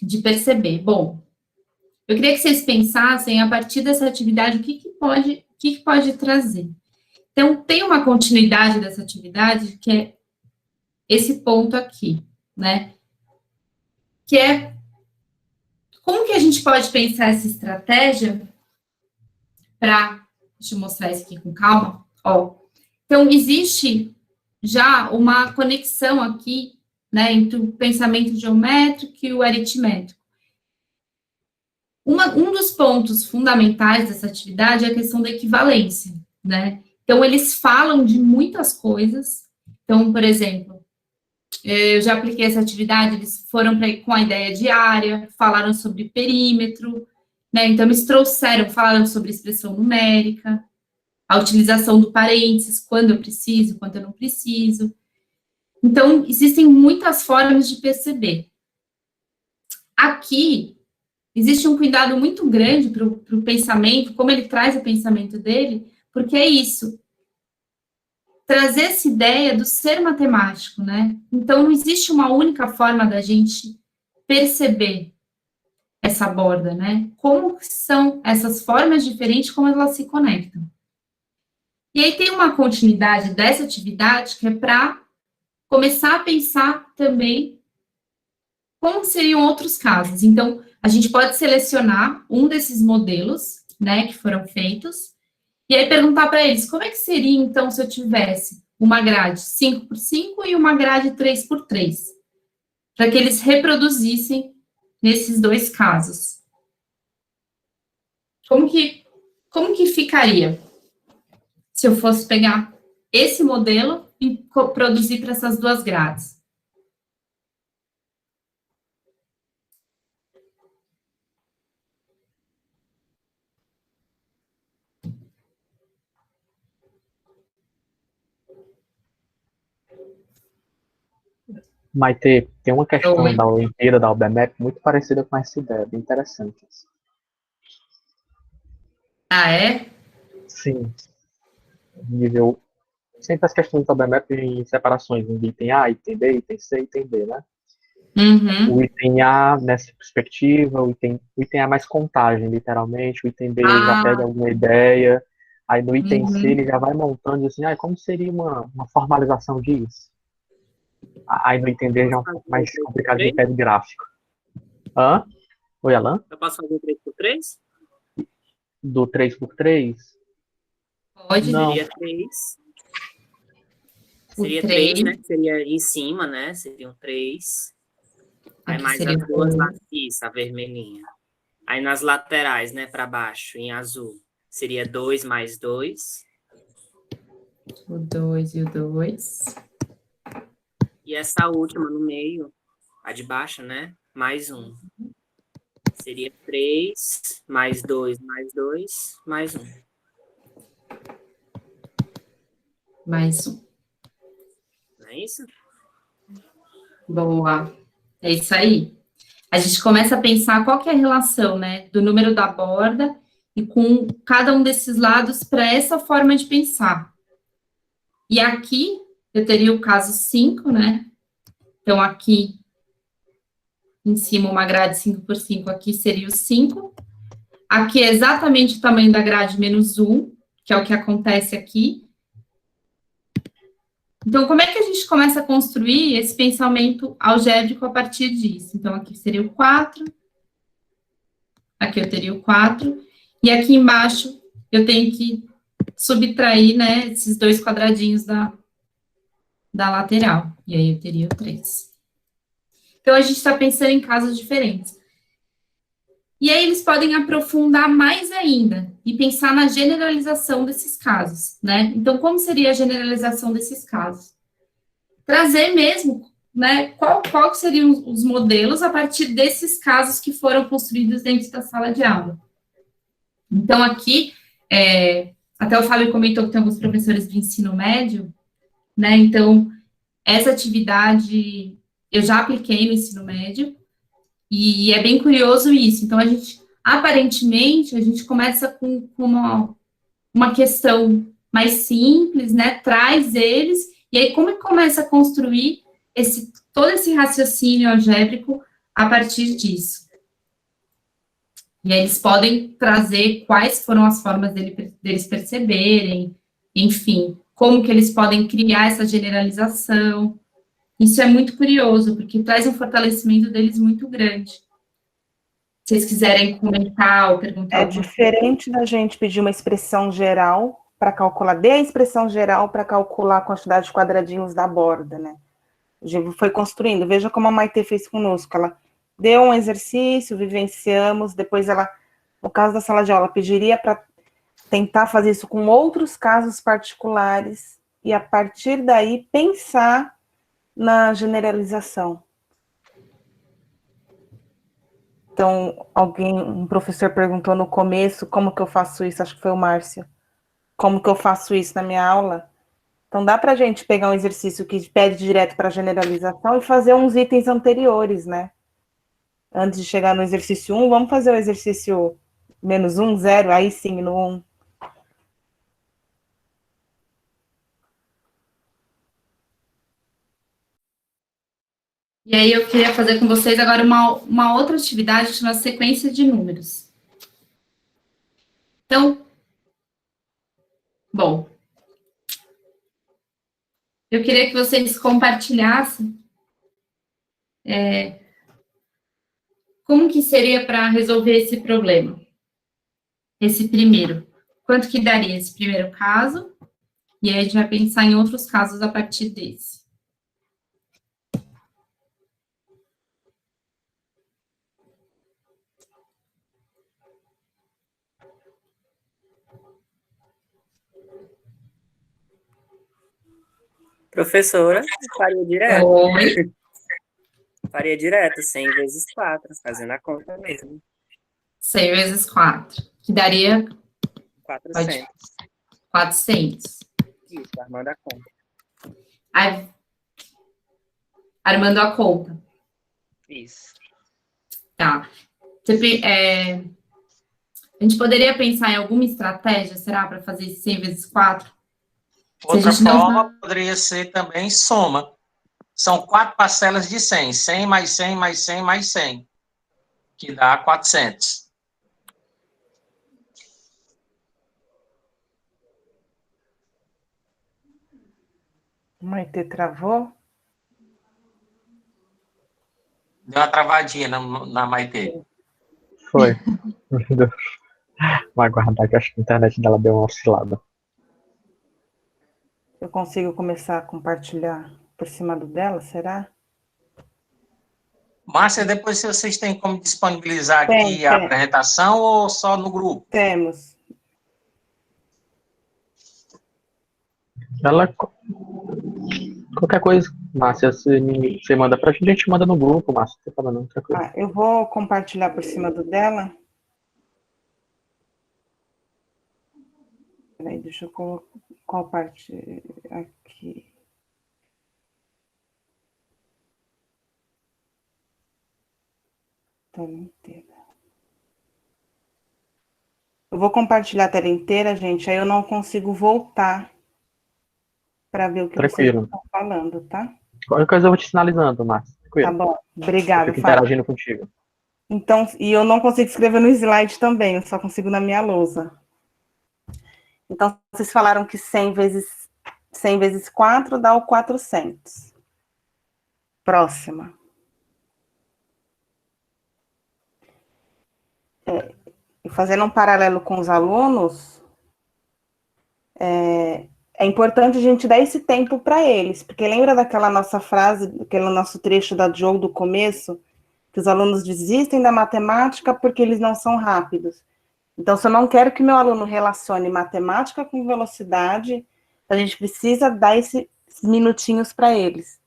de perceber. Bom, eu queria que vocês pensassem, a partir dessa atividade, o que pode trazer. Então, tem uma continuidade dessa atividade, que é esse ponto aqui, né, que é como que a gente pode pensar essa estratégia para... Deixa eu mostrar isso aqui com calma. Ó, então, existe já uma conexão aqui, né, entre o pensamento geométrico e o aritmético. Um dos pontos fundamentais dessa atividade é a questão da equivalência, né? Então, eles falam de muitas coisas. Então, por exemplo, eu já apliquei essa atividade, eles foram com a ideia de área, falaram sobre perímetro, né? Então, eles falaram sobre expressão numérica, a utilização do parênteses, quando eu preciso, quando eu não preciso. Então, existem muitas formas de perceber. Aqui, existe um cuidado muito grande para o pensamento, como ele traz o pensamento dele, porque é isso, trazer essa ideia do ser matemático, né? Então, não existe uma única forma da gente perceber essa borda, né? Como são essas formas diferentes, como elas se conectam. E aí tem uma continuidade dessa atividade que é para começar a pensar também como seriam outros casos. Então, a gente pode selecionar um desses modelos, né, que foram feitos, e aí perguntar para eles, como é que seria, então, se eu tivesse uma grade 5x5 e uma grade 3x3? Para que eles reproduzissem nesses dois casos. Como que ficaria se eu fosse pegar esse modelo e produzir para essas duas grades? Maite, tem uma questão Oi. da Olimpíada, da UBMEP, muito parecida com essa ideia, bem interessante. Ah, é? Sim, nível. Sempre as questões da UBMEP em separações, em item A, item B, item C, item D, né? O Uhum. item A, nessa perspectiva, o item A é mais contagem, literalmente, o item B já pega Ah, alguma ideia, aí no item C uhum. ele já vai montando assim, como seria uma formalização disso? Aí no item D já é um pouco mais complicado de 3x3? pé gráfico. Hã? Oi, Alan? Eu posso fazer 3x3? Do 3x3? Pode. Não. Seria 3. O Seria 3, 3, né? Seria em cima, né? Seriam 3. Aí aqui mais seria as o duas 3. isso, a vermelhinha. Aí nas laterais, né? Para baixo, em azul, seria 2 mais 2. O 2 e o 2. E essa última no meio, a de baixo, né? Mais 1. Seria 3 mais 2 mais 2 mais 1. Mais um. Não é isso? Boa. É isso aí. A gente começa a pensar qual que é a relação, né, do número da borda e com cada um desses lados para essa forma de pensar. E aqui, eu teria o caso 5, né? Então, aqui, em cima, uma grade 5x5, aqui seria o 5. Aqui é exatamente o tamanho da grade menos 1, que é o que acontece aqui. Então, como é que a gente começa a construir esse pensamento algébrico a partir disso? Então, aqui seria o 4, aqui eu teria o 4, e aqui embaixo eu tenho que subtrair, né, esses dois quadradinhos da lateral, e aí eu teria o 3. Então, a gente está pensando em casos diferentes. E aí eles podem aprofundar mais ainda e pensar na generalização desses casos, né? Então, como seria a generalização desses casos? Trazer mesmo, né, qual seriam os modelos a partir desses casos que foram construídos dentro da sala de aula. Então, aqui, até o Fábio comentou que tem alguns professores de ensino médio, né? Então, essa atividade eu já apliquei no ensino médio, e é bem curioso isso. Então, aparentemente, a gente começa com uma questão mais simples, né? Traz eles, e aí como é que começa a construir todo esse raciocínio algébrico a partir disso? E aí eles podem trazer quais foram as formas deles perceberem, enfim, como que eles podem criar essa generalização. Isso é muito curioso, porque traz um fortalecimento deles muito grande. Se vocês quiserem comentar ou perguntar É alguma coisa. diferente da gente pedir uma expressão geral para calcular, dê a expressão geral para calcular a quantidade de quadradinhos da borda, né? A gente foi construindo, veja como a Maite fez conosco, ela deu um exercício, vivenciamos, depois ela, no caso da sala de aula, pediria para tentar fazer isso com outros casos particulares e, a partir daí, pensar na generalização. Então, um professor perguntou no começo como que eu faço isso, acho que foi o Márcio, como que eu faço isso na minha aula. Então, dá para a gente pegar um exercício que pede direto para generalização e fazer uns itens anteriores, né? Antes de chegar no exercício 1, vamos fazer o exercício -1, 0, aí sim, no 1. E aí eu queria fazer com vocês agora uma outra atividade chamada sequência de números. Então, bom, eu queria que vocês compartilhassem como que seria para resolver esse problema. Esse primeiro. Quanto que daria esse primeiro caso? E aí a gente vai pensar em outros casos a partir desse. Professora, faria direto. Oi. Faria direto, 100 vezes 4, fazendo a conta mesmo. 100 vezes 4, que daria 400. 400. Isso, armando a conta. Aí, armando a conta. Isso. Tá. A gente poderia pensar em alguma estratégia, será, para fazer esse 100 vezes 4? Outra forma poderia ser também soma. São 4 parcelas de 100. 100 mais 100 mais 100 mais 100. Que dá 400. Maite travou? Deu uma travadinha na Maite. Foi. Vai aguardar que eu acho que a internet dela deu uma oscilada. Eu consigo começar a compartilhar por cima do dela, será? Márcia, depois se vocês têm como disponibilizar aqui Tem. a apresentação ou só no grupo? Temos. Ela. Qualquer coisa, Márcia, você manda pra gente, a gente manda no grupo, Márcia. Não tem problema não, tranquilo. Eu vou compartilhar por cima do dela. Peraí, deixa eu colocar qual parte aqui. Tela inteira. Eu vou compartilhar a tela inteira, gente, aí eu não consigo voltar para ver o que vocês estão falando, tá? Qualquer coisa eu vou te sinalizando, Márcia. Tranquilo. Tá bom, obrigada. Eu fico interagindo contigo. Então, e eu não consigo escrever no slide também, eu só consigo na minha lousa. Então, vocês falaram que 100 vezes 4 dá o 400. Próxima. E fazendo um paralelo com os alunos, é importante a gente dar esse tempo para eles, porque lembra daquela nossa frase, aquele nosso trecho da Jo do começo, que os alunos desistem da matemática porque eles não são rápidos. Então, se eu não quero que meu aluno relacione matemática com velocidade, a gente precisa dar esses minutinhos para eles.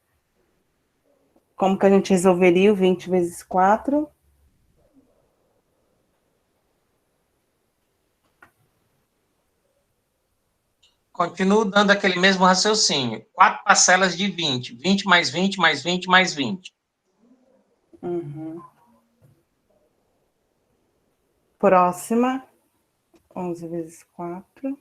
Como que a gente resolveria o 20 vezes 4? Continuo dando aquele mesmo raciocínio. 4 parcelas de 20. 20 mais 20 mais 20 mais 20. Uhum. Próxima. 11 vezes 4.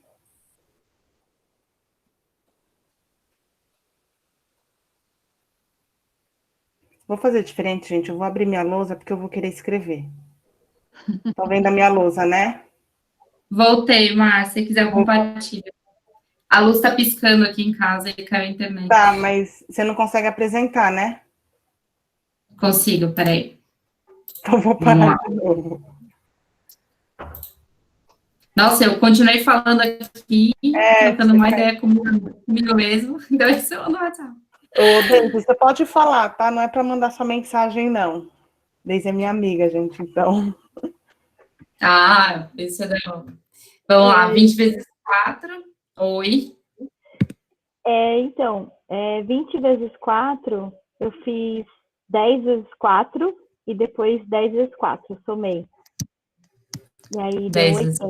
Vou fazer diferente, gente. Eu vou abrir minha lousa porque eu vou querer escrever. Estão vendo a minha lousa, né? Voltei, Márcia, se quiser compartilhar. A luz está piscando aqui em casa e caiu a internet. Tá, mas você não consegue apresentar, né? Consigo, peraí. Então vou parar de novo. Nossa, eu continuei falando aqui, trocando uma ideia comigo mesmo. Então, isso eu no WhatsApp. Ô, Deise, você pode falar, tá? Não é para mandar sua mensagem, não. Deise é minha amiga, gente, então. Ah, isso não. Vamos lá, 20 vezes 4. Oi. Então, 20 vezes 4, eu fiz 10 vezes 4 e depois 10 vezes 4, eu somei. E aí deu 80.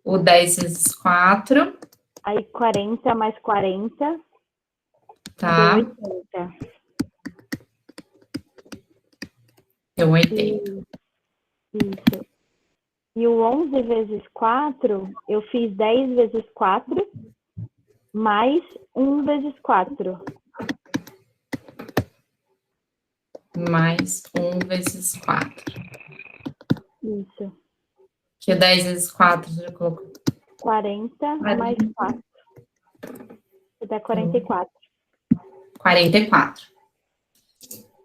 O 10 vezes 4. Aí 40 mais 40. Tá. Deu 80. Deu 80. Isso. E o 11 vezes 4, eu fiz 10 vezes 4, mais 1 vezes 4. Mais 1 vezes 4. Isso. Que o 10 vezes 4, já colocou. 40 mais 4. Vai dar 44. 44.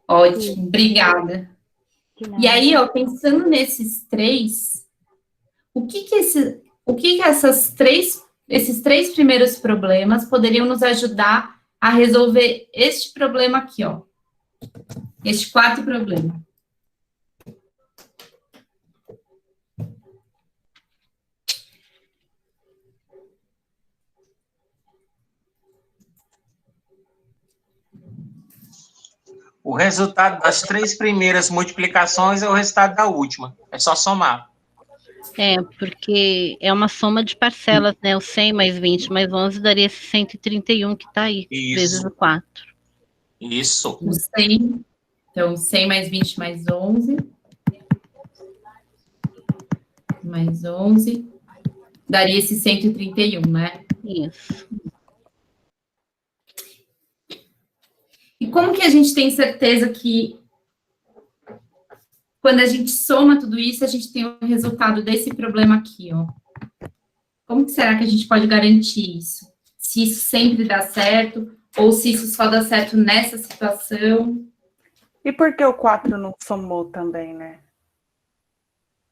Ótimo, obrigada. De nada. E aí, ó, pensando nesses três, o que que esses três primeiros problemas poderiam nos ajudar a resolver este problema aqui, ó? Este quarto problema. O resultado das 3 primeiras multiplicações é o resultado da última. É só somar. Porque é uma soma de parcelas, né? O 100 mais 20 mais 11 daria esse 131 que está aí, vezes Isso. o 4. Isso. O 100, então, 100 mais 20 mais 11. Mais 11. Daria esse 131, né? Isso. E como que a gente tem certeza que quando a gente soma tudo isso, a gente tem o resultado desse problema aqui, ó? Como que será que a gente pode garantir isso? Se isso sempre dá certo, ou se isso só dá certo nessa situação? E por que o 4 não somou também, né?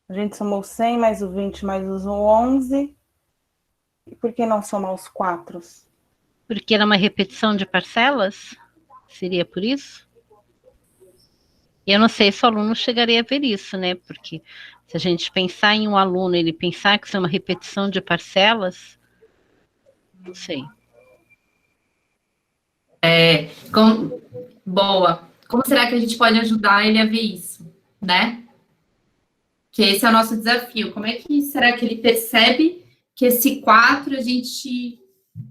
A gente somou 100 mais o 20 mais os 11. E por que não somar os 4? Porque era uma repetição de parcelas? Seria por isso? Eu não sei se o aluno chegaria a ver isso, né? Porque se a gente pensar em um aluno, ele pensar que isso é uma repetição de parcelas, não sei. Boa. Como será que a gente pode ajudar ele a ver isso, né? Que esse é o nosso desafio. Como é que será que ele percebe que esse 4 a gente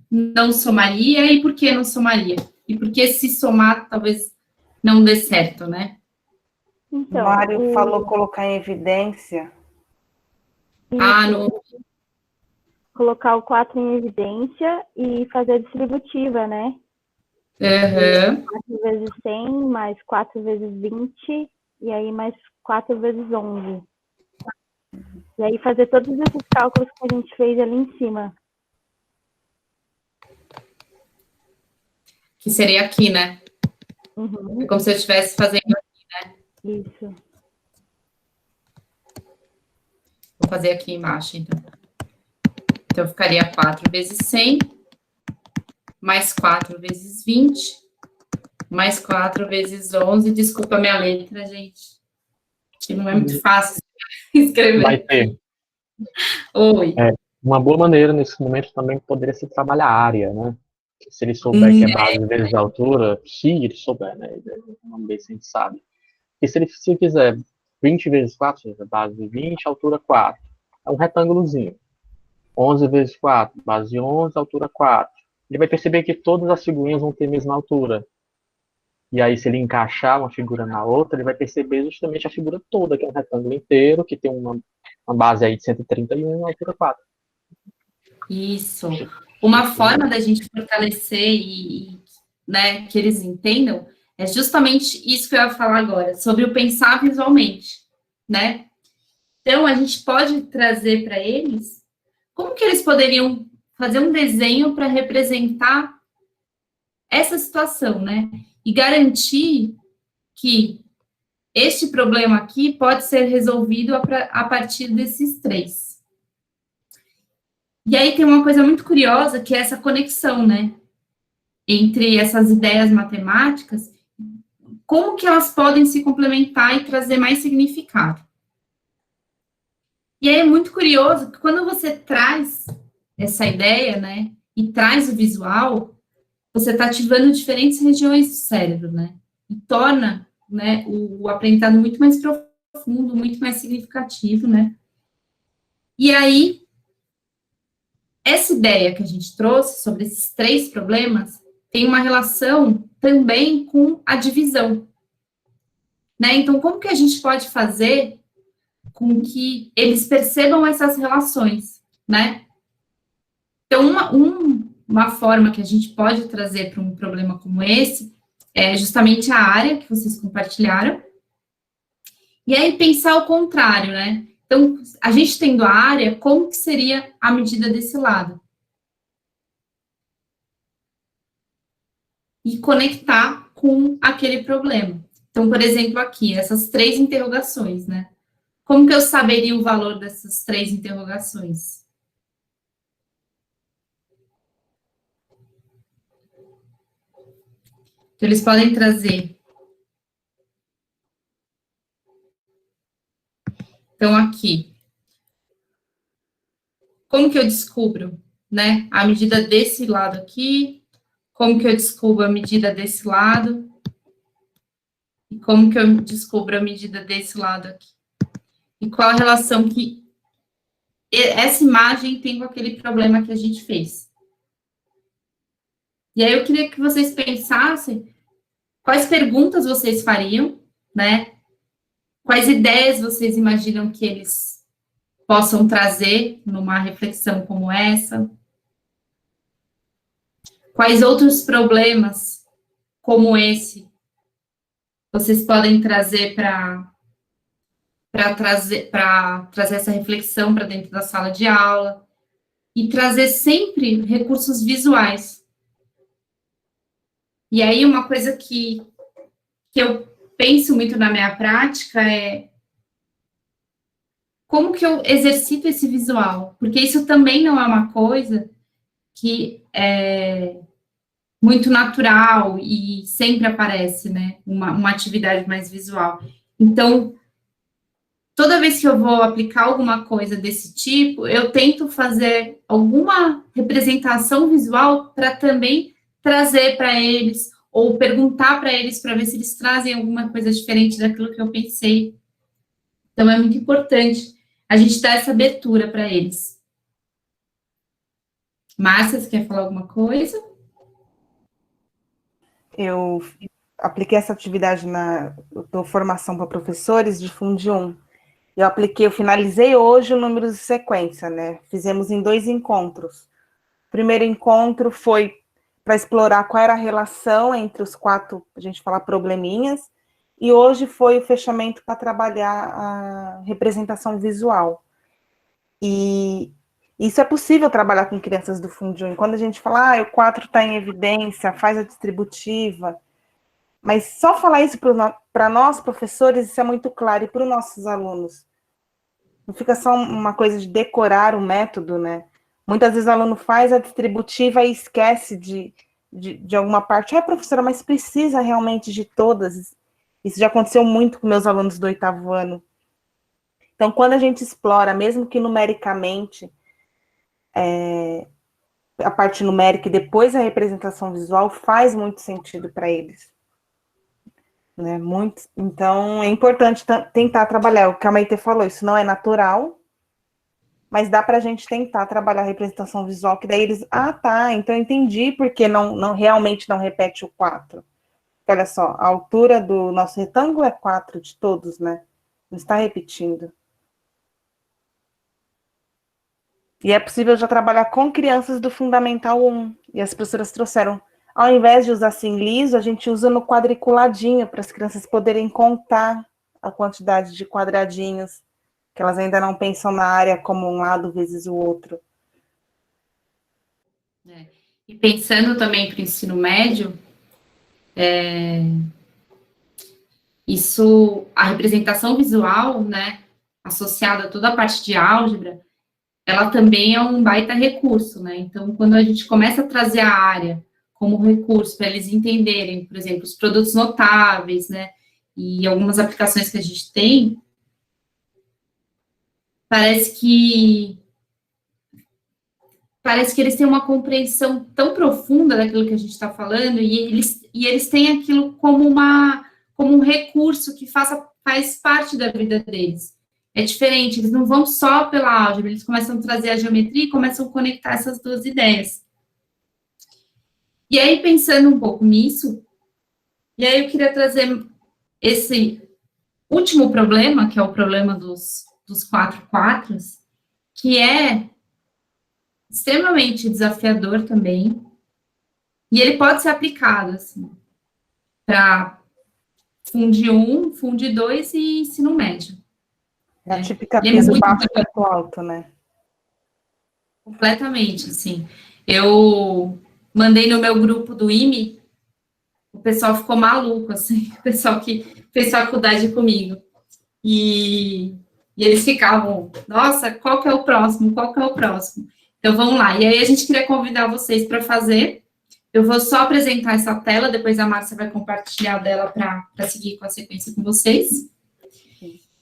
não somaria e por que não somaria? E por que se somar talvez não dê certo, né? Então, o Mário falou colocar em evidência. Colocar o 4 em evidência e fazer a distributiva, né? 4 vezes 100, mais 4 vezes 20, e aí mais 4 vezes 11. E aí fazer todos esses cálculos que a gente fez ali em cima. Que seria aqui, né? Uhum. É como se eu estivesse fazendo aqui, né? Isso. Vou fazer aqui embaixo, então. Então, ficaria 4 vezes 100, mais 4 vezes 20, mais 4 vezes 11. Desculpa a minha letra, gente. Que não é muito fácil escrever. Vai ter. Oi. Uma boa maneira, nesse momento, também poderia ser trabalhar a área, né? Se ele souber que é base vezes a altura, se ele souber, né? Vamos ver se a gente sabe. E se ele quiser 20 vezes 4, base 20, altura 4. É um retângulozinho. 11 vezes 4, base 11, altura 4. Ele vai perceber que todas as figurinhas vão ter a mesma altura. E aí, se ele encaixar uma figura na outra, ele vai perceber justamente a figura toda, que é um retângulo inteiro, que tem uma base aí de 131 e altura 4. Isso. Uma forma da gente fortalecer né, que eles entendam é justamente isso que eu ia falar agora, sobre o pensar visualmente, né? Então, a gente pode trazer para eles como que eles poderiam fazer um desenho para representar essa situação, né? E garantir que este problema aqui pode ser resolvido a partir desses 3. E aí tem uma coisa muito curiosa, que é essa conexão, né? Entre essas ideias matemáticas, como que elas podem se complementar e trazer mais significado. E aí é muito curioso que quando você traz essa ideia, né, e traz o visual, você está ativando diferentes regiões do cérebro, né? E torna, né, o aprendizado muito mais profundo, muito mais significativo, né? E aí, essa ideia que a gente trouxe sobre esses 3 problemas tem uma relação também com a divisão, né? Então, como que a gente pode fazer com que eles percebam essas relações, né? Então, uma forma que a gente pode trazer para um problema como esse é justamente a área que vocês compartilharam. E aí, pensar o contrário, né? Então, a gente tendo a área, como que seria a medida desse lado? e conectar com aquele problema. Então, por exemplo, aqui, essas 3 interrogações, né? Como que eu saberia o valor dessas 3 interrogações? Então, eles podem trazer. Então, aqui. Como que eu descubro, né? A medida desse lado aqui. Como que eu descubro a medida desse lado? E como que eu descubro a medida desse lado aqui? E qual a relação que essa imagem tem com aquele problema que a gente fez? E aí eu queria que vocês pensassem quais perguntas vocês fariam, né? Quais ideias vocês imaginam que eles possam trazer numa reflexão como essa? Quais outros problemas como esse vocês podem trazer para trazer essa reflexão para dentro da sala de aula e trazer sempre recursos visuais. E aí uma coisa que eu penso muito na minha prática é como que eu exercito esse visual? Porque isso também não é uma coisa que é muito natural e sempre aparece, né? Uma atividade mais visual. Então, toda vez que eu vou aplicar alguma coisa desse tipo, eu tento fazer alguma representação visual para também trazer para eles, ou perguntar para eles para ver se eles trazem alguma coisa diferente daquilo que eu pensei. Então, é muito importante a gente dar essa abertura para eles. Márcia, você quer falar alguma coisa? Eu apliquei essa atividade eu dou formação para professores de Fundi 1. Eu finalizei hoje o números de sequência, né? Fizemos em 2 encontros. O primeiro encontro foi para explorar qual era a relação entre os 4, a gente fala probleminhas, e hoje foi o fechamento para trabalhar a representação visual. E isso é possível trabalhar com crianças do Fundi 1. Quando a gente fala, o 4 está em evidência, faz a distributiva, mas só falar isso para nós, professores, isso é muito claro, e para os nossos alunos. Não fica só uma coisa de decorar o método, né? Muitas vezes o aluno faz a distributiva e esquece de alguma parte. Professora, mas precisa realmente de todas. Isso já aconteceu muito com meus alunos do 8º ano. Então, quando a gente explora, mesmo que numericamente, a parte numérica e depois a representação visual, faz muito sentido para eles. Né, muito, então, é importante tentar trabalhar, o que a Maite falou, isso não é natural, mas dá para a gente tentar trabalhar a representação visual, que daí eles, então eu entendi porque realmente não repete o 4. Olha só, a altura do nosso retângulo é 4 de todos, né? Não está repetindo. E é possível já trabalhar com crianças do Fundamental 1, e as professoras trouxeram. Ao invés de usar assim liso, a gente usa no quadriculadinho, para as crianças poderem contar a quantidade de quadradinhos, que elas ainda não pensam na área como um lado vezes o outro. E pensando também para o ensino médio, a representação visual, né, associada a toda a parte de álgebra, ela também é um baita recurso, né? Então, quando a gente começa a trazer a área como recurso para eles entenderem, por exemplo, os produtos notáveis, né, e algumas aplicações que a gente tem, parece que eles têm uma compreensão tão profunda daquilo que a gente está falando, e eles têm aquilo como um recurso que faz parte da vida deles. É diferente, eles não vão só pela álgebra, eles começam a trazer a geometria e começam a conectar essas duas ideias. E aí, pensando um pouco nisso, e aí eu queria trazer esse último problema, que é o problema dos 4 quatros, que é extremamente desafiador também, e ele pode ser aplicado, assim, para Fundi 1, Fundi 2 e ensino médio. É a típica piso baixo e ponto alto, né? Completamente, assim. Eu mandei no meu grupo do IME o pessoal ficou maluco, assim, o pessoal que fez faculdade comigo. E eles ficavam, nossa, qual que é o próximo? Qual que é o próximo? Então, vamos lá. E aí, a gente queria convidar vocês para fazer. Eu vou só apresentar essa tela, depois a Márcia vai compartilhar dela para seguir com a sequência com vocês.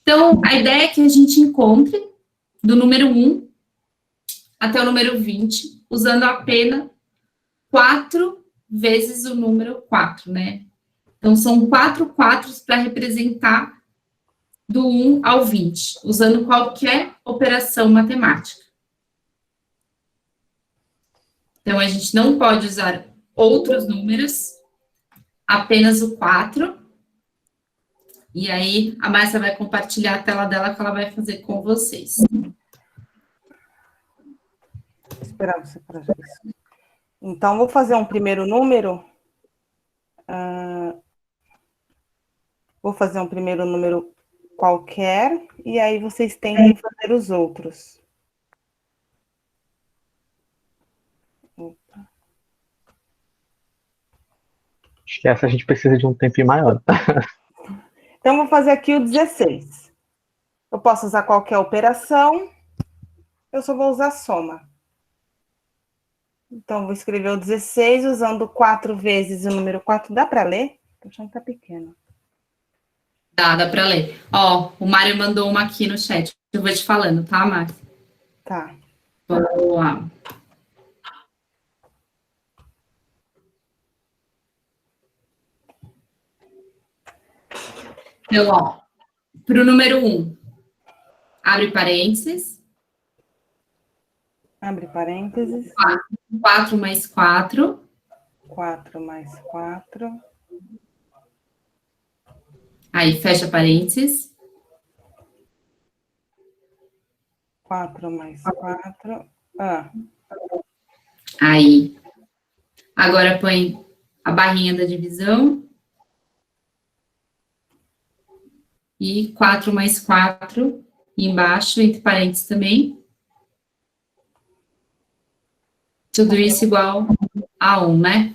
Então, a ideia é que a gente encontre do número 1 até o número 20, usando apenas 4 vezes o número 4, né? Então, são 4 quatros para representar do 1 ao 20, usando qualquer operação matemática. Então, a gente não pode usar outros números, apenas o 4. E aí, a Márcia vai compartilhar a tela dela que ela vai fazer com vocês. Vou esperar você para isso. Então, vou fazer um primeiro número. Vou fazer um primeiro número qualquer, e aí vocês tentem fazer os outros. Acho que essa a gente precisa de um tempinho maior. Então, vou fazer aqui o 16. Eu posso usar qualquer operação, eu só vou usar soma. Então, vou escrever o 16 usando 4 vezes o número 4. Dá para ler? Estou achando que está pequeno. Dá para ler. Ó, o Mário mandou uma aqui no chat. Eu vou te falando, tá, Mário? Tá. Boa. Então, ó, para o número 1, abre parênteses. Abre parênteses. 4 mais 4. 4 mais 4. Aí, fecha parênteses. 4 mais 4. Aí. Agora, põe a barrinha da divisão. E 4 mais 4 embaixo, entre parênteses também. Tudo isso igual a 1, né?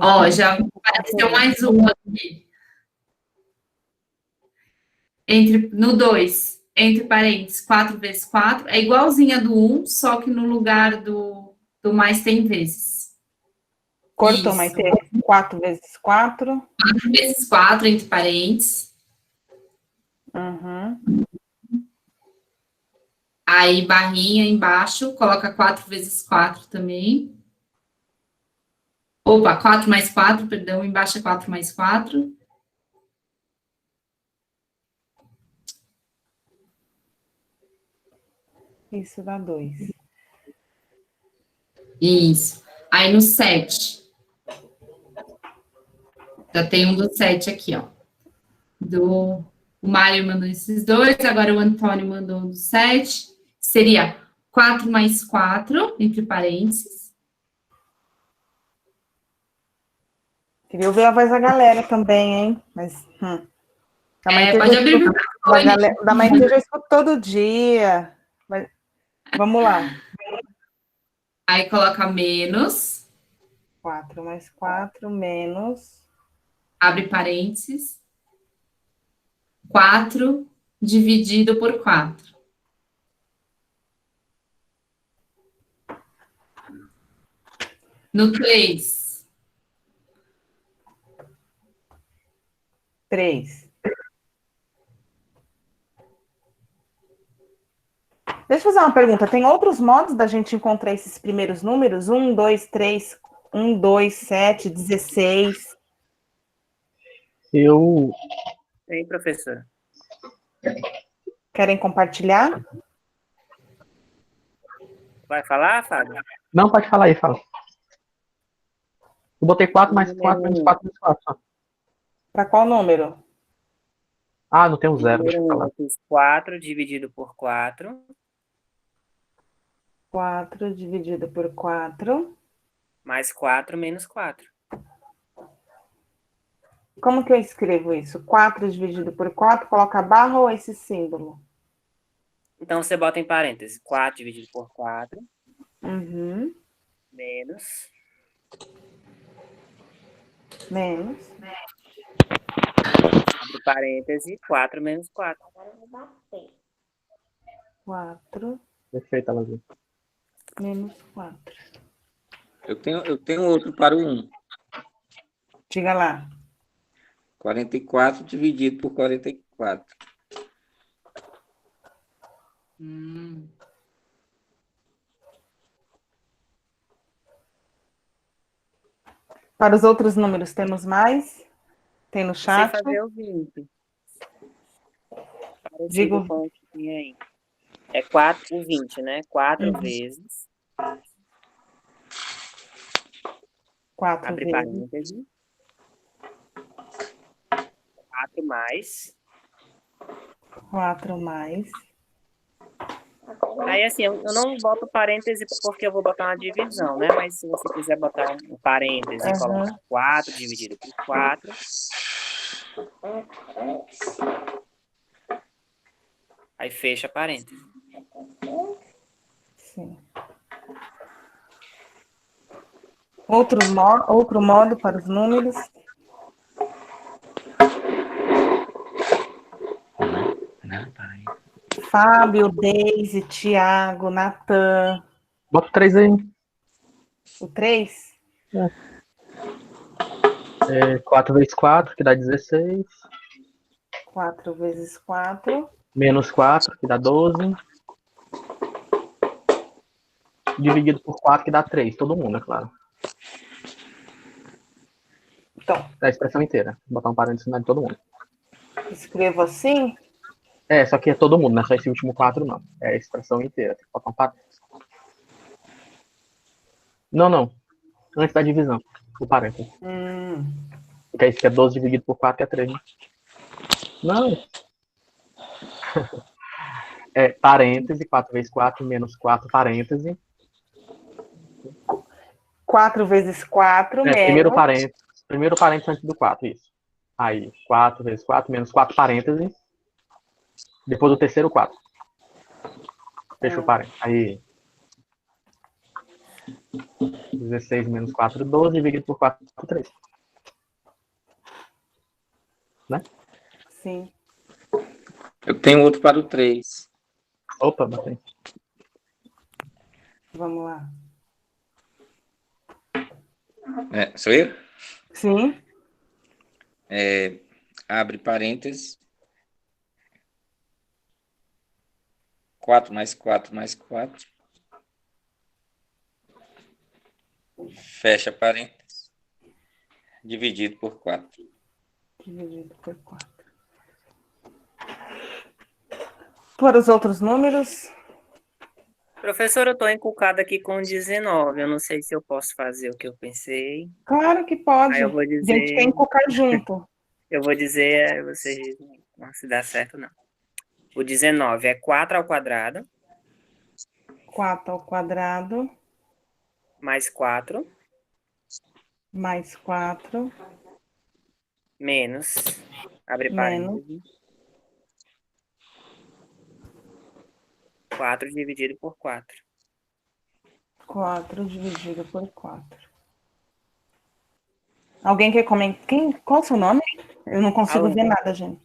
Ó, já apareceu mais um aqui. No 2, entre parênteses, 4 vezes 4, é igualzinha do 1, só que no lugar do mais tem vezes. Cortou, mas tem 4 vezes 4. 4 vezes 4, entre parênteses. Uhum. Aí, barrinha embaixo, coloca 4 vezes 4 também. Opa, 4 mais 4, perdão, embaixo é 4 mais 4. Isso dá 2. Isso. Aí, no 7. Já tem um do 7 aqui, ó. O Mário mandou esses dois, agora o Antônio mandou um do 7. Seria 4 mais 4, entre parênteses. Queria ouvir a voz da galera também, hein? Mas, pode abrir o microfone. Da mãe que eu já escuto todo dia. Mas, vamos lá. Aí, coloca menos. 4 mais 4, menos. Abre parênteses. 4 dividido por 4. No 3. 3. Deixa eu fazer uma pergunta. Tem outros modos da gente encontrar esses primeiros números? 1, 2, 3, 1, 2, 7, 16. Tem, professora. Querem compartilhar? Vai falar, Fábio? Não, pode falar aí, fala. Eu botei 4 mais 4 menos 4 menos 4 só. Para qual número? Ah, não tem um 0, deixa eu falar. Eu fiz 4 dividido por 4. 4 dividido por 4. Mais 4 menos 4. Como que eu escrevo isso? 4 dividido por 4, coloca a barra ou esse símbolo? Então, você bota em parênteses. 4 dividido por 4. Uhum. Menos. Menos. Abre parêntese, 4 menos 4. 4 Perfeito, Alazinha. menos 4. Eu tenho outro para o 1. Diga lá. 44 dividido por 44. Para os outros números, temos mais? Tem no Sei chat? fazer o 20. Parecido Digo, com o que tinha aí. É 4 e 20, né? 4 vezes. 4 Abre vezes. parêntese. 4 mais. 4 mais. Aí, assim, eu não boto parêntese porque eu vou botar uma divisão, né? Mas se você quiser botar um parêntese e colocar 4 dividido por 4. Aí fecha parêntese. Sim. Outro modo para os números. Fábio, Deise, Tiago, Natan. Bota o 3 aí. O 3? 4 vezes 4, que dá 16. 4 vezes 4. Menos 4, que dá 12. Dividido por 4, que dá 3. Todo mundo, é claro. Então, É a expressão inteira. Vou botar um parênteses de todo mundo. escrevo assim. Só que é todo mundo, não é só esse último 4, não. É a expressão inteira. Tem que botar um parênteses. Não. Antes da divisão. O parênteses. Porque aí fica 12 dividido por 4, que é 3. Né? Não. Parêntese, 4 vezes 4, menos 4, parêntese. 4 vezes 4, menos. Primeiro parêntese antes do 4, isso. Aí, 4 vezes 4, menos 4, parêntese. Depois o terceiro 4. Fecha o parêntese. Aí, 16 menos 4, 12, dividido por 4, 3. Né? Sim. Eu tenho outro para o 3. Opa, botei. Vamos lá. Sou eu? Sim. Abre parênteses. 4 mais 4 mais 4. Fecha parênteses. Dividido por 4. Dividido por 4. Para os outros números. Professor, eu estou encucada aqui com 19. Eu não sei se eu posso fazer o que eu pensei. Claro que pode. Aí eu vou A dizer. gente quer encucar junto. Eu vou dizer, vocês dizem se dá certo ou não. O 19 é 4 ao quadrado. 4 ao quadrado. Mais 4. Mais 4. Menos. Abre Menos. parênteses. 4 dividido por 4. 4 dividido por 4. Alguém quer comentar? Qual o seu nome? Eu não consigo Alan. ver nada, gente.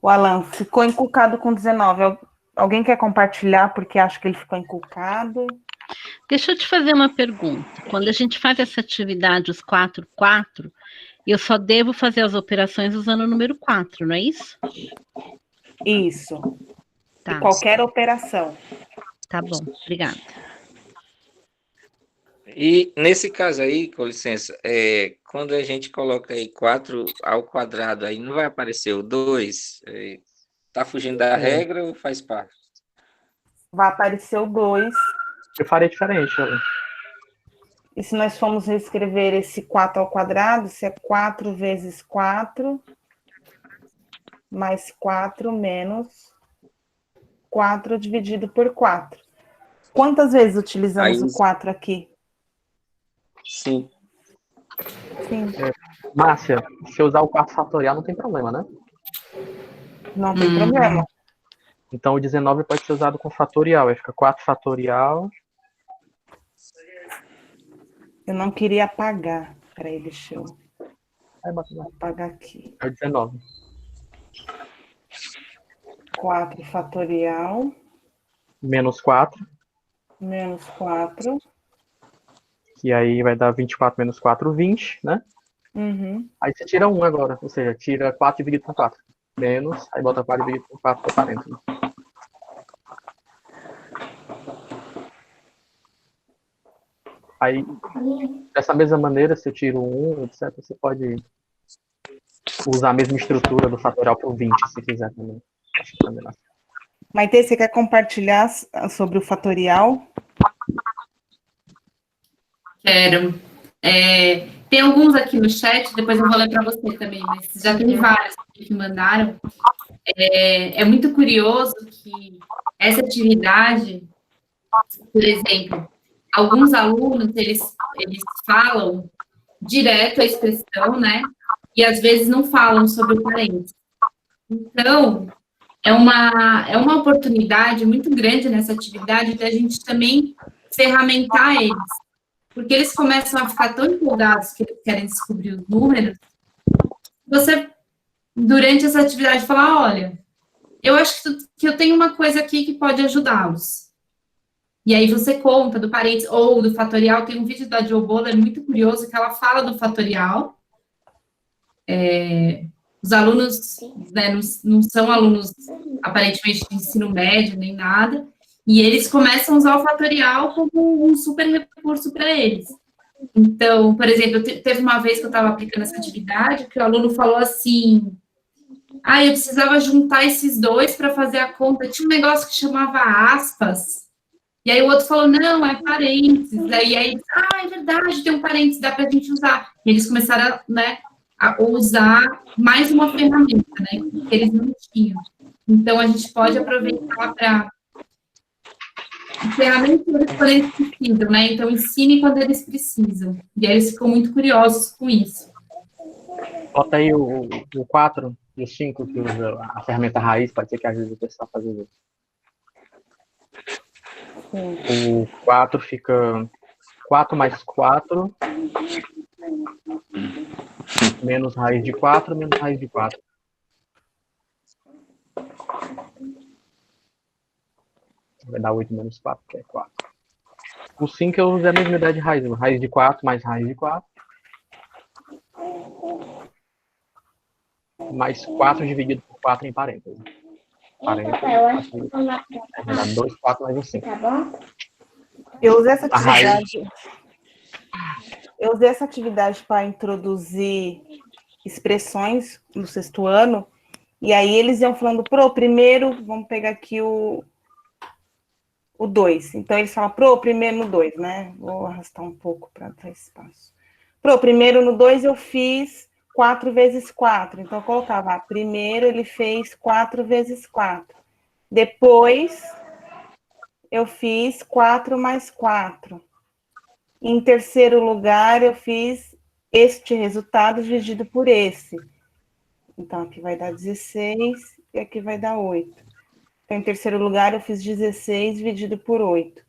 O Alan ficou encucado com 19. Alguém quer compartilhar porque acha que ele ficou encucado? Deixa eu te fazer uma pergunta. Quando a gente faz essa atividade, os 4, 4, eu só devo fazer as operações usando o número 4, não é isso? Isso. Tá. E qualquer operação. Tá bom, obrigada. E nesse caso aí, com licença, quando a gente coloca aí 4 ao quadrado, aí não vai aparecer o 2? Tá fugindo da regra ou faz parte? Vai aparecer o 2. Eu faria diferente, Alan. E se nós formos reescrever esse 4 ao quadrado, se é 4 vezes 4, mais 4 menos 4 dividido por 4. Quantas vezes utilizamos Aí, o 4 aqui? sim. Sim. Márcia, se eu usar o 4 fatorial, não tem problema, né? Não tem problema. Então o 19 pode ser usado com fatorial. Aí fica 4 fatorial. Eu não queria apagar. Peraí, deixa eu... Aí bota lá. Vou apagar aqui. É 19. 4 fatorial Menos 4, menos 4. que aí vai dar 24 menos 4, 20, né? Uhum. Aí você tira 1 agora, ou seja, tira 4 dividido por 4. Menos, aí bota 4 dividido por 4, por 40. Né? Aí, dessa mesma maneira, se eu tiro 1, etc., você pode usar a mesma estrutura do fatorial por 20, se quiser também. Acho que também dá. Maite, você quer compartilhar sobre o fatorial? Quero. Tem alguns aqui no chat, depois eu vou ler para você também, mas já tem vários que mandaram. É muito curioso que essa atividade, por exemplo, alguns alunos, eles falam direto a expressão, né? E às vezes não falam sobre o parente. Então, é uma oportunidade muito grande nessa atividade de a gente também ferramentar eles, porque eles começam a ficar tão empolgados que eles querem descobrir os números. Você, durante essa atividade, fala, olha, eu acho que eu tenho uma coisa aqui que pode ajudá-los. E aí você conta do parênteses ou do fatorial. Tem um vídeo da Jo Boller muito curioso que ela fala do fatorial. Os alunos, né, não são alunos aparentemente de ensino médio nem nada, e eles começam a usar o fatorial como um super recurso para eles. Então, por exemplo, teve uma vez que eu estava aplicando essa atividade que o aluno falou assim: eu precisava juntar esses dois para fazer a conta. Tinha um negócio que chamava aspas. E aí o outro falou, não, é parênteses. E aí eles, é verdade, tem um parênteses, dá para a gente usar. E eles começaram, né, a usar mais uma ferramenta, né, que eles não tinham. Então, a gente pode aproveitar para ferramentas quando eles precisam, né? Então, ensine quando eles precisam. E aí eles ficam muito curiosos com isso. Bota aí o 4 e o 5, que usa a ferramenta raiz, pode ser que ajude o pessoal a fazer isso. O 4 fica 4 mais 4 menos raiz de 4 menos raiz de 4. Vai dar 8 menos 4, que é 4. O 5 eu usei a mesma ideia de raiz. Raiz de 4 mais raiz de 4. Mais 4 dividido por 4 em parênteses. Parênteses. Vai dar 2, 4 mais um 5. Tá bom? Eu usei essa atividade. Eu usei essa atividade para introduzir expressões no 6º ano, e aí eles iam falando, primeiro, vamos pegar aqui o 2. Então, eles falam, primeiro no 2, né? Vou arrastar um pouco para dar espaço. Primeiro no 2 eu fiz 4 vezes 4. Então, eu colocava, primeiro ele fez 4 vezes 4. Depois, eu fiz 4 mais 4. Em terceiro lugar, eu fiz este resultado dividido por esse. Então, aqui vai dar 16 e aqui vai dar 8. Então, em terceiro lugar, eu fiz 16 dividido por 8.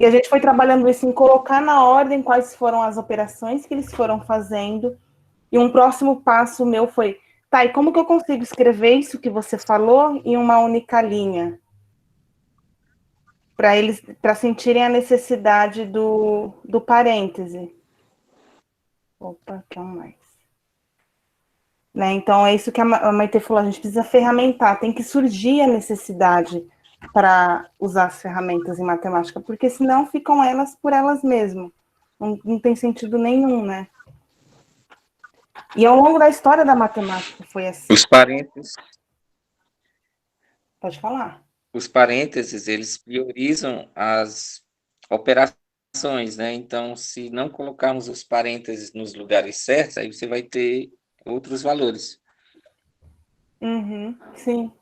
E a gente foi trabalhando isso em colocar na ordem quais foram as operações que eles foram fazendo. E um próximo passo meu foi, e como que eu consigo escrever isso que você falou em uma única linha? Para eles, para sentirem a necessidade do parêntese. Opa, que é um mais. Né? Então, é isso que a Maite falou, a gente precisa ferramentar, tem que surgir a necessidade para usar as ferramentas em matemática, porque senão ficam elas por elas mesmas. Não tem sentido nenhum, né? E ao longo da história da matemática foi assim. Os parênteses. Pode falar. Os parênteses, eles priorizam as operações, né? Então, se não colocarmos os parênteses nos lugares certos, aí você vai ter outros valores. Sim.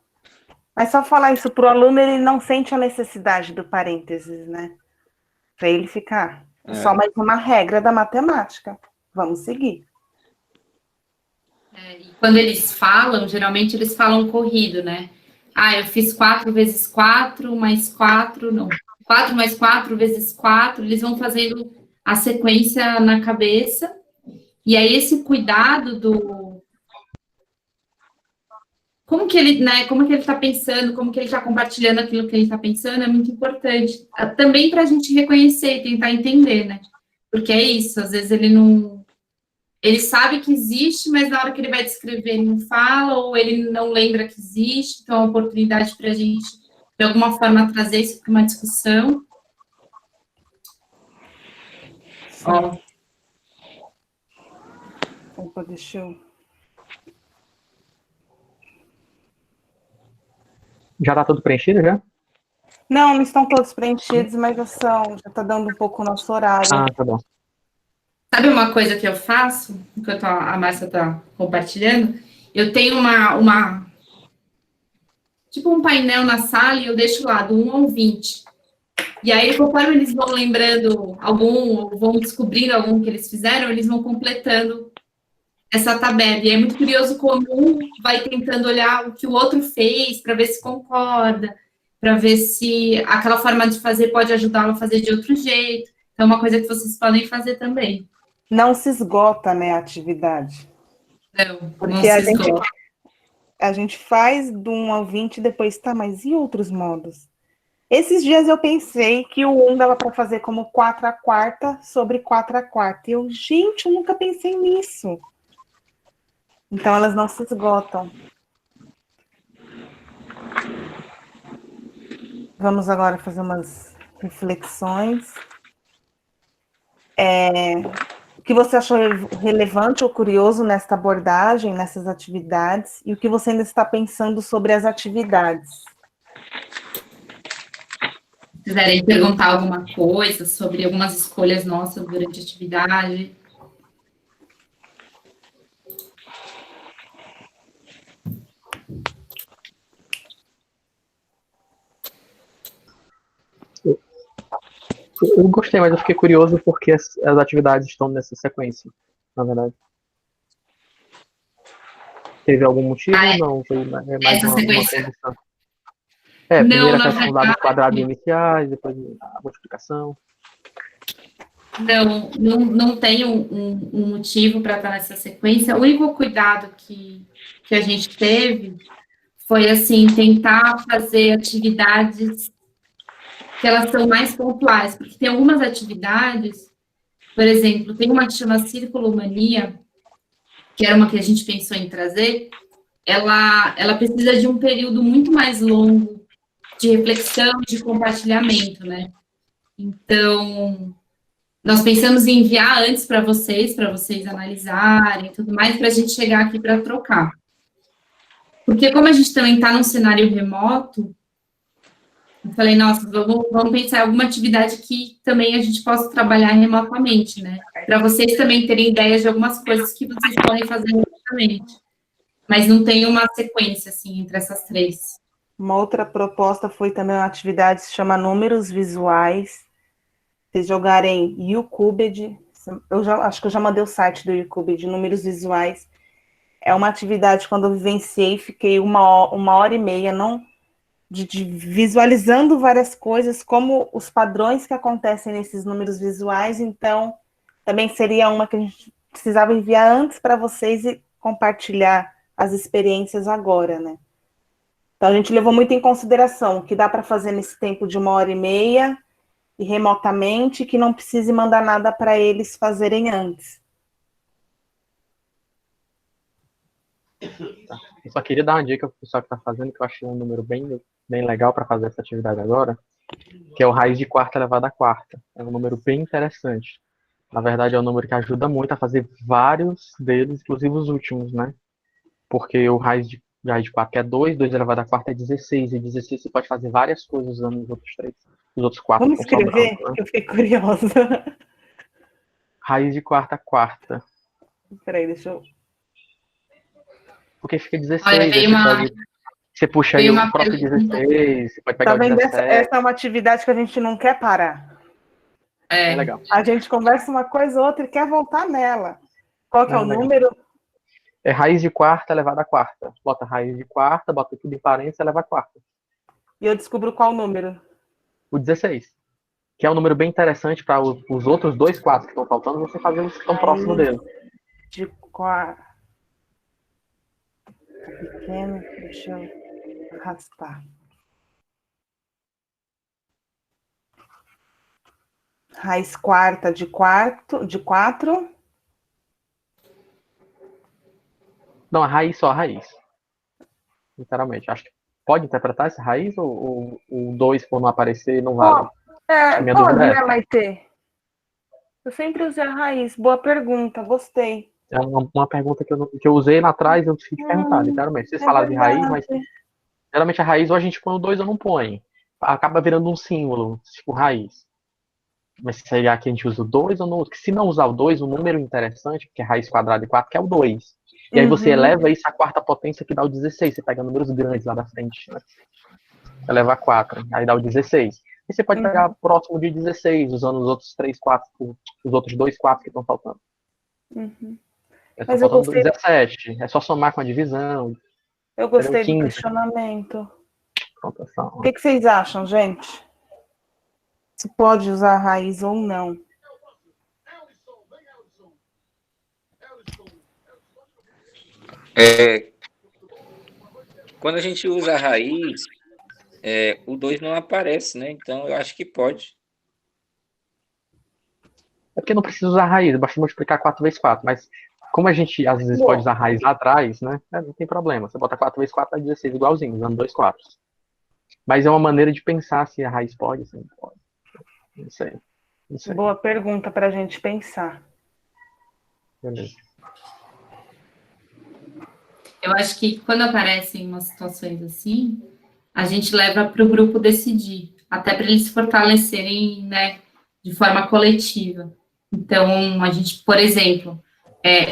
Mas só falar isso para o aluno, ele não sente a necessidade do parênteses, né? Para ele ficar. Só mais uma regra da matemática. Vamos seguir. E quando eles falam, geralmente eles falam corrido, né? Eu fiz 4 vezes 4, mais 4, não. 4 mais 4 vezes 4, eles vão fazendo a sequência na cabeça, E aí esse cuidado do como que ele, né, como que ele está pensando, como que ele está compartilhando aquilo que ele está pensando é muito importante. Também para a gente reconhecer e tentar entender, né? Porque é isso, às vezes ele sabe que existe, mas na hora que ele vai descrever ele não fala, ou ele não lembra que existe, então é uma oportunidade para a gente, de alguma forma, trazer isso para uma discussão. Ó. Opa, deixa eu... Já tá tudo preenchido, já? Não estão todos preenchidos, mas já está dando um pouco o nosso horário. Ah, tá bom. Sabe uma coisa que eu faço, enquanto a Márcia está compartilhando? Eu tenho tipo um painel na sala e eu deixo lá, do 1 ao 20. E aí, conforme eles vão lembrando algum, ou vão descobrindo algum que eles fizeram, eles vão completando essa tabela. E é muito curioso como um vai tentando olhar o que o outro fez, para ver se concorda, para ver se aquela forma de fazer pode ajudá-lo a fazer de outro jeito. Então, é uma coisa que vocês podem fazer também. Não se esgota, né, a atividade. Não, porque a gente faz do 1 ao 20 e depois, tá, mas e outros modos? Esses dias eu pensei que o 1 dava para fazer como 4/4 sobre 4/4. E eu, gente, eu nunca pensei nisso. Então, elas não se esgotam. Vamos agora fazer umas reflexões. O que você achou relevante ou curioso nesta abordagem, nessas atividades, e o que você ainda está pensando sobre as atividades? Se quiserem perguntar alguma coisa sobre algumas escolhas nossas durante a atividade. Eu gostei, mas eu fiquei curioso porque as atividades estão nessa sequência, na verdade. Teve algum motivo? Não, foi mais essa uma sequência. condição. Não, Primeiro a na questão dos quadrados iniciais, depois a multiplicação. Não tem um motivo para estar nessa sequência. O único cuidado que a gente teve foi, assim, tentar fazer atividades que elas são mais pontuais, porque tem algumas atividades, por exemplo, tem uma que chama Círculo Mania, que era uma que a gente pensou em trazer, ela precisa de um período muito mais longo de reflexão e de compartilhamento, né? Então, nós pensamos em enviar antes para vocês analisarem e tudo mais, para a gente chegar aqui para trocar. Porque como a gente também está num cenário remoto, eu falei, nossa, vamos pensar em alguma atividade que também a gente possa trabalhar remotamente, né? Para vocês também terem ideias de algumas coisas que vocês podem fazer remotamente. Mas não tem uma sequência, assim, entre essas três. Uma outra proposta foi também uma atividade que se chama Números Visuais. Vocês jogarem Ucubed, acho que eu já mandei o site do Ucubed, Números Visuais. É uma atividade, quando eu vivenciei, fiquei uma hora e meia, de visualizando várias coisas, como os padrões que acontecem nesses números visuais. Então, também seria uma que a gente precisava enviar antes para vocês e compartilhar as experiências agora, né? Então, a gente levou muito em consideração o que dá para fazer nesse tempo de uma hora e meia e remotamente, que não precise mandar nada para eles fazerem antes. Eu só queria dar uma dica para o pessoal que está fazendo, que eu achei um número bem legal para fazer essa atividade agora, que é o raiz de quarta elevado à quarta. É um número bem interessante. Na verdade, é um número que ajuda muito a fazer vários deles, inclusive os últimos, né? Porque o raiz de 4 que é 2 elevado à quarta é 16, e 16 você pode fazer várias coisas usando os outros 3. Os outros 4 Vamos escrever, sobrando, né? Que eu fiquei curiosa. Raiz de quarta. Peraí, deixa eu... Porque fica 16, olha, você puxa aí o próprio 16, você pode pegar o 17. Essa é uma atividade que a gente não quer parar. É legal. A gente conversa uma coisa ou outra e quer voltar nela. Qual que é o número? É raiz de quarta elevado à quarta. Bota raiz de quarta, bota tudo em parênteses e eleva a quarta. E eu descubro qual número? O 16. Que é um número bem interessante para os outros 2 4 que estão faltando, você fazer os que estão próximos dele. de 4. Pequeno, deixa eu arrastar. Raiz quarta de 4. Não, a raiz só a raiz. Literalmente. Acho que pode interpretar essa raiz ou o 2 por não aparecer não vale? Minha Pode, dúvida é né, essa. Maitê? Eu sempre usei a raiz. Boa pergunta, gostei. É uma pergunta que eu usei lá atrás e eu esqueci de perguntar, literalmente. Vocês falaram de raiz, mas geralmente a raiz ou a gente põe o 2 ou não põe. Acaba virando um símbolo, tipo raiz. Mas será que a gente usa o 2 ou não? Porque se não usar o 2, o número interessante, que é raiz quadrada de 4, que é o 2. E aí você eleva isso à quarta potência, que dá o 16. Você pega números grandes lá da frente, né? Eleva a 4, aí dá o 16. E você pode pegar próximo de 16, usando os outros 3, 4, os outros 2, 4 que estão faltando. Mas eu gostei, 17. É só somar com a divisão. eu gostei do 15. questionamento. Pontuação. O que vocês acham, gente? Se pode usar a raiz ou não? Quando a gente usa a raiz, o 2 não aparece, né? Então, eu acho que pode. É porque não precisa usar a raiz, basta multiplicar 4 vezes 4. Mas como a gente às vezes pode usar a raiz lá atrás, né? Não tem problema. Você bota 4 vezes 4 dá 16 igualzinho, usando 2 4. Mas é uma maneira de pensar se a raiz pode, se não pode. Não sei. Boa pergunta para a gente pensar. Beleza. Eu acho que quando aparecem umas situações assim, a gente leva para o grupo decidir, até para eles se fortalecerem, né, de forma coletiva. Então, a gente, por exemplo,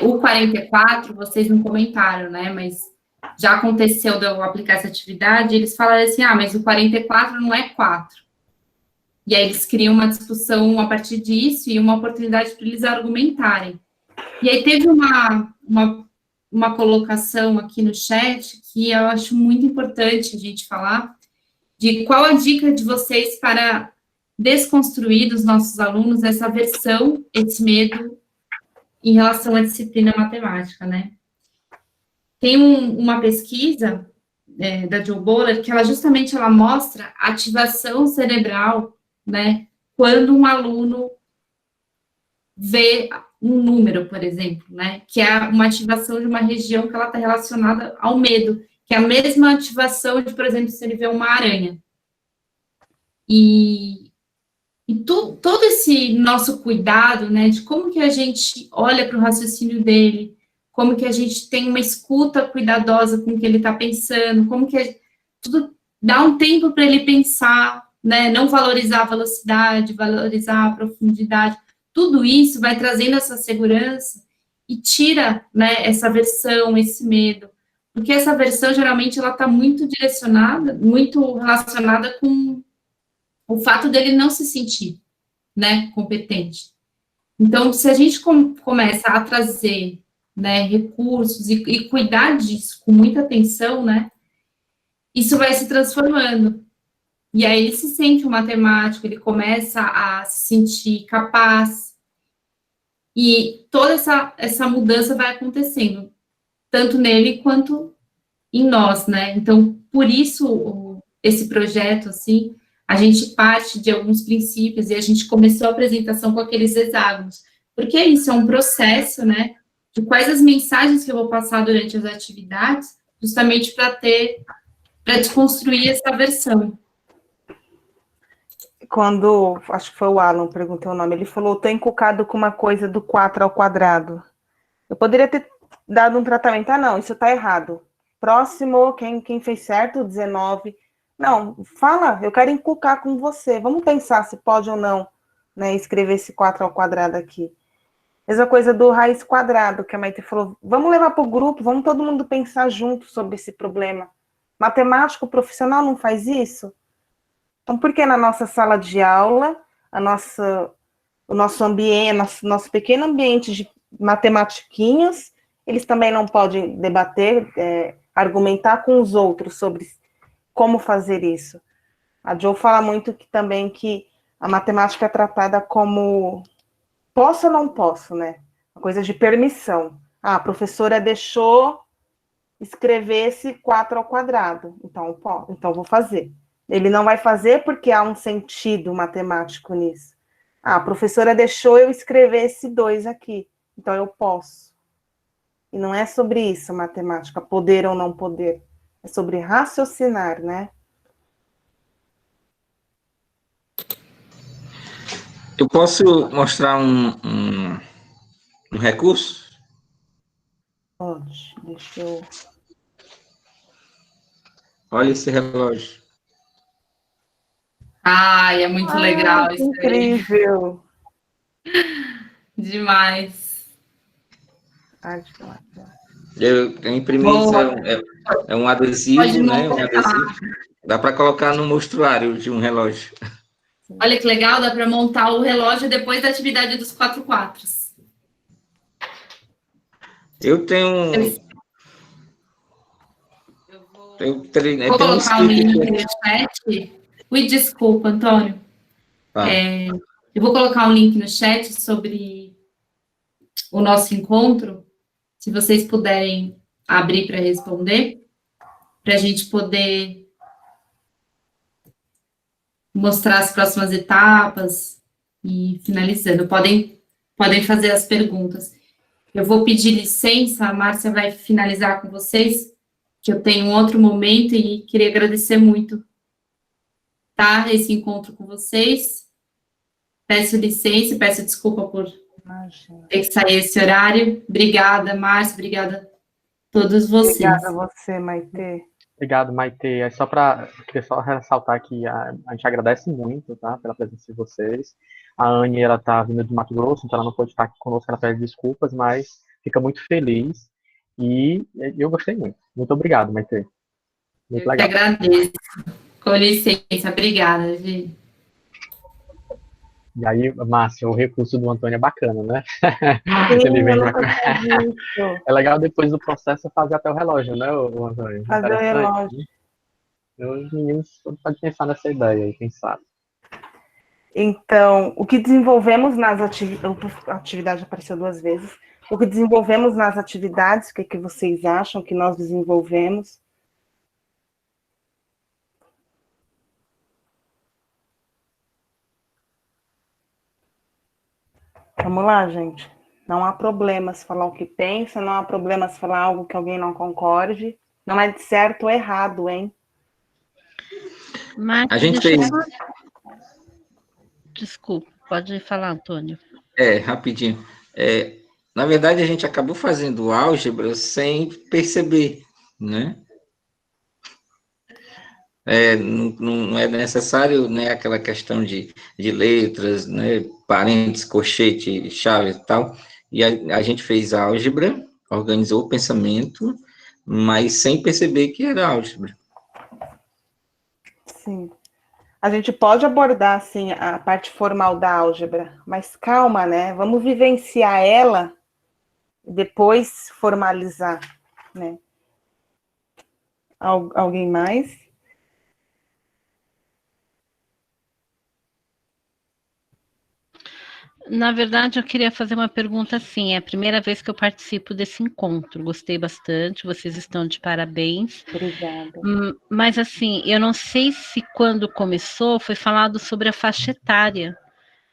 o 44, vocês não comentaram, né, mas já aconteceu de eu aplicar essa atividade, eles falaram assim, mas o 44 não é 4. E aí eles criam uma discussão a partir disso e uma oportunidade para eles argumentarem. E aí teve uma colocação aqui no chat que eu acho muito importante a gente falar, de qual a dica de vocês para desconstruir dos nossos alunos essa aversão, esse medo em relação à disciplina matemática, né? Tem uma pesquisa da Joe Boller que ela justamente mostra a ativação cerebral, né, quando um aluno vê um número, por exemplo, né, que é uma ativação de uma região que ela está relacionada ao medo, que é a mesma ativação de, por exemplo, se ele vê uma aranha. E todo esse nosso cuidado, né, de como que a gente olha para o raciocínio dele, como que a gente tem uma escuta cuidadosa com o que ele está pensando, como que tudo dá um tempo para ele pensar, né, não valorizar a velocidade, valorizar a profundidade, tudo isso vai trazendo essa segurança e tira, né, essa aversão, esse medo, porque essa aversão, geralmente, ela está muito direcionada, muito relacionada com o fato dele não se sentir, né, competente. Então, se a gente começa a trazer, né, recursos e cuidar disso com muita atenção, né, isso vai se transformando. E aí ele se sente um matemático, ele começa a se sentir capaz, e toda essa mudança vai acontecendo, tanto nele quanto em nós, né? Então, por isso, esse projeto, assim, a gente parte de alguns princípios e a gente começou a apresentação com aqueles hexágonos, porque isso é um processo, né, de quais as mensagens que eu vou passar durante as atividades, justamente para desconstruir essa versão. Quando, acho que foi o Alan, perguntei o nome, ele falou, estou encucado com uma coisa do 4 ao quadrado. Eu poderia ter dado um tratamento, não, isso está errado. Próximo, quem fez certo, 19. Não, fala, eu quero encucar com você. Vamos pensar se pode ou não, né, escrever esse 4 ao quadrado aqui. Mesma coisa do raiz quadrado, que a Maite falou, vamos levar para o grupo, vamos todo mundo pensar junto sobre esse problema. Matemático profissional não faz isso? Então, por que na nossa sala de aula, o nosso ambiente, nosso pequeno ambiente de matematiquinhos, eles também não podem debater, argumentar com os outros sobre como fazer isso? A Jo fala muito também que a matemática é tratada como posso ou não posso, né? Uma coisa de permissão. A professora deixou escrever esse 4 ao quadrado. Então vou fazer. Ele não vai fazer porque há um sentido matemático nisso. A professora deixou eu escrever esse 2 aqui. Então eu posso. E não é sobre isso a matemática, poder ou não poder. É sobre raciocinar, né? Eu posso mostrar um recurso? Pode, deixa eu... Olha esse relógio. Ai, é muito legal que isso aí. incrível! Demais. Eu imprimi isso, é um adesivo, Pode né? Um montar. adesivo. Dá para colocar no mostruário de um relógio. Olha que legal, dá para montar o relógio depois da atividade dos 4 quatros. Eu tenho. Vou tenho colocar o link escrito no chat. Ui, desculpa, Antônio. Tá. Eu vou colocar um link no chat sobre o nosso encontro, se vocês puderem abrir para responder, para a gente poder mostrar as próximas etapas e finalizando. Podem fazer as perguntas. Eu vou pedir licença, a Márcia vai finalizar com vocês, que eu tenho um outro momento e queria agradecer muito, tá? Esse encontro com vocês. Peço licença, peço desculpa por ter que sair esse horário. Obrigada, Márcia, obrigada a todos vocês. Obrigada a você, Maitê. Obrigado, Maitê. Queria só ressaltar que a gente agradece muito, tá, pela presença de vocês. A Anne, ela tá vindo de Mato Grosso, então ela não pode estar aqui conosco, ela pede desculpas, mas fica muito feliz e eu gostei muito. Muito obrigado, Maitê. Muito legal. Eu que agradeço. Com licença, obrigada, gente. E aí, Márcia, o recurso do Antônio é bacana, né? Sim, Ele vem eu nunca tinha visto. É legal depois do processo fazer até o relógio, né, o Antônio? Fazer o relógio. Os meninos podem pensar nessa ideia aí, quem sabe. Então, o que desenvolvemos nas atividades... A atividade apareceu 2 vezes. O que desenvolvemos nas atividades, o que vocês acham que nós desenvolvemos? Vamos lá, gente. Não há problemas falar o que pensa, não há problemas falar algo que alguém não concorde. Não é de certo ou errado, hein? Mas, A gente fez. Desculpa, pode falar, Antônio. Rapidinho. Na verdade, a gente acabou fazendo álgebra sem perceber, né? Não é necessário, né, aquela questão de letras, né, parênteses, colchete, chave e tal. E a gente fez álgebra, organizou o pensamento, mas sem perceber que era álgebra. Sim. A gente pode abordar, assim, a parte formal da álgebra, mas calma, né? Vamos vivenciar ela e depois formalizar, né? Alguém mais? Na verdade, eu queria fazer uma pergunta assim. É a primeira vez que eu participo desse encontro. Gostei bastante, vocês estão de parabéns. Obrigada. Mas assim, eu não sei se quando começou foi falado sobre a faixa etária,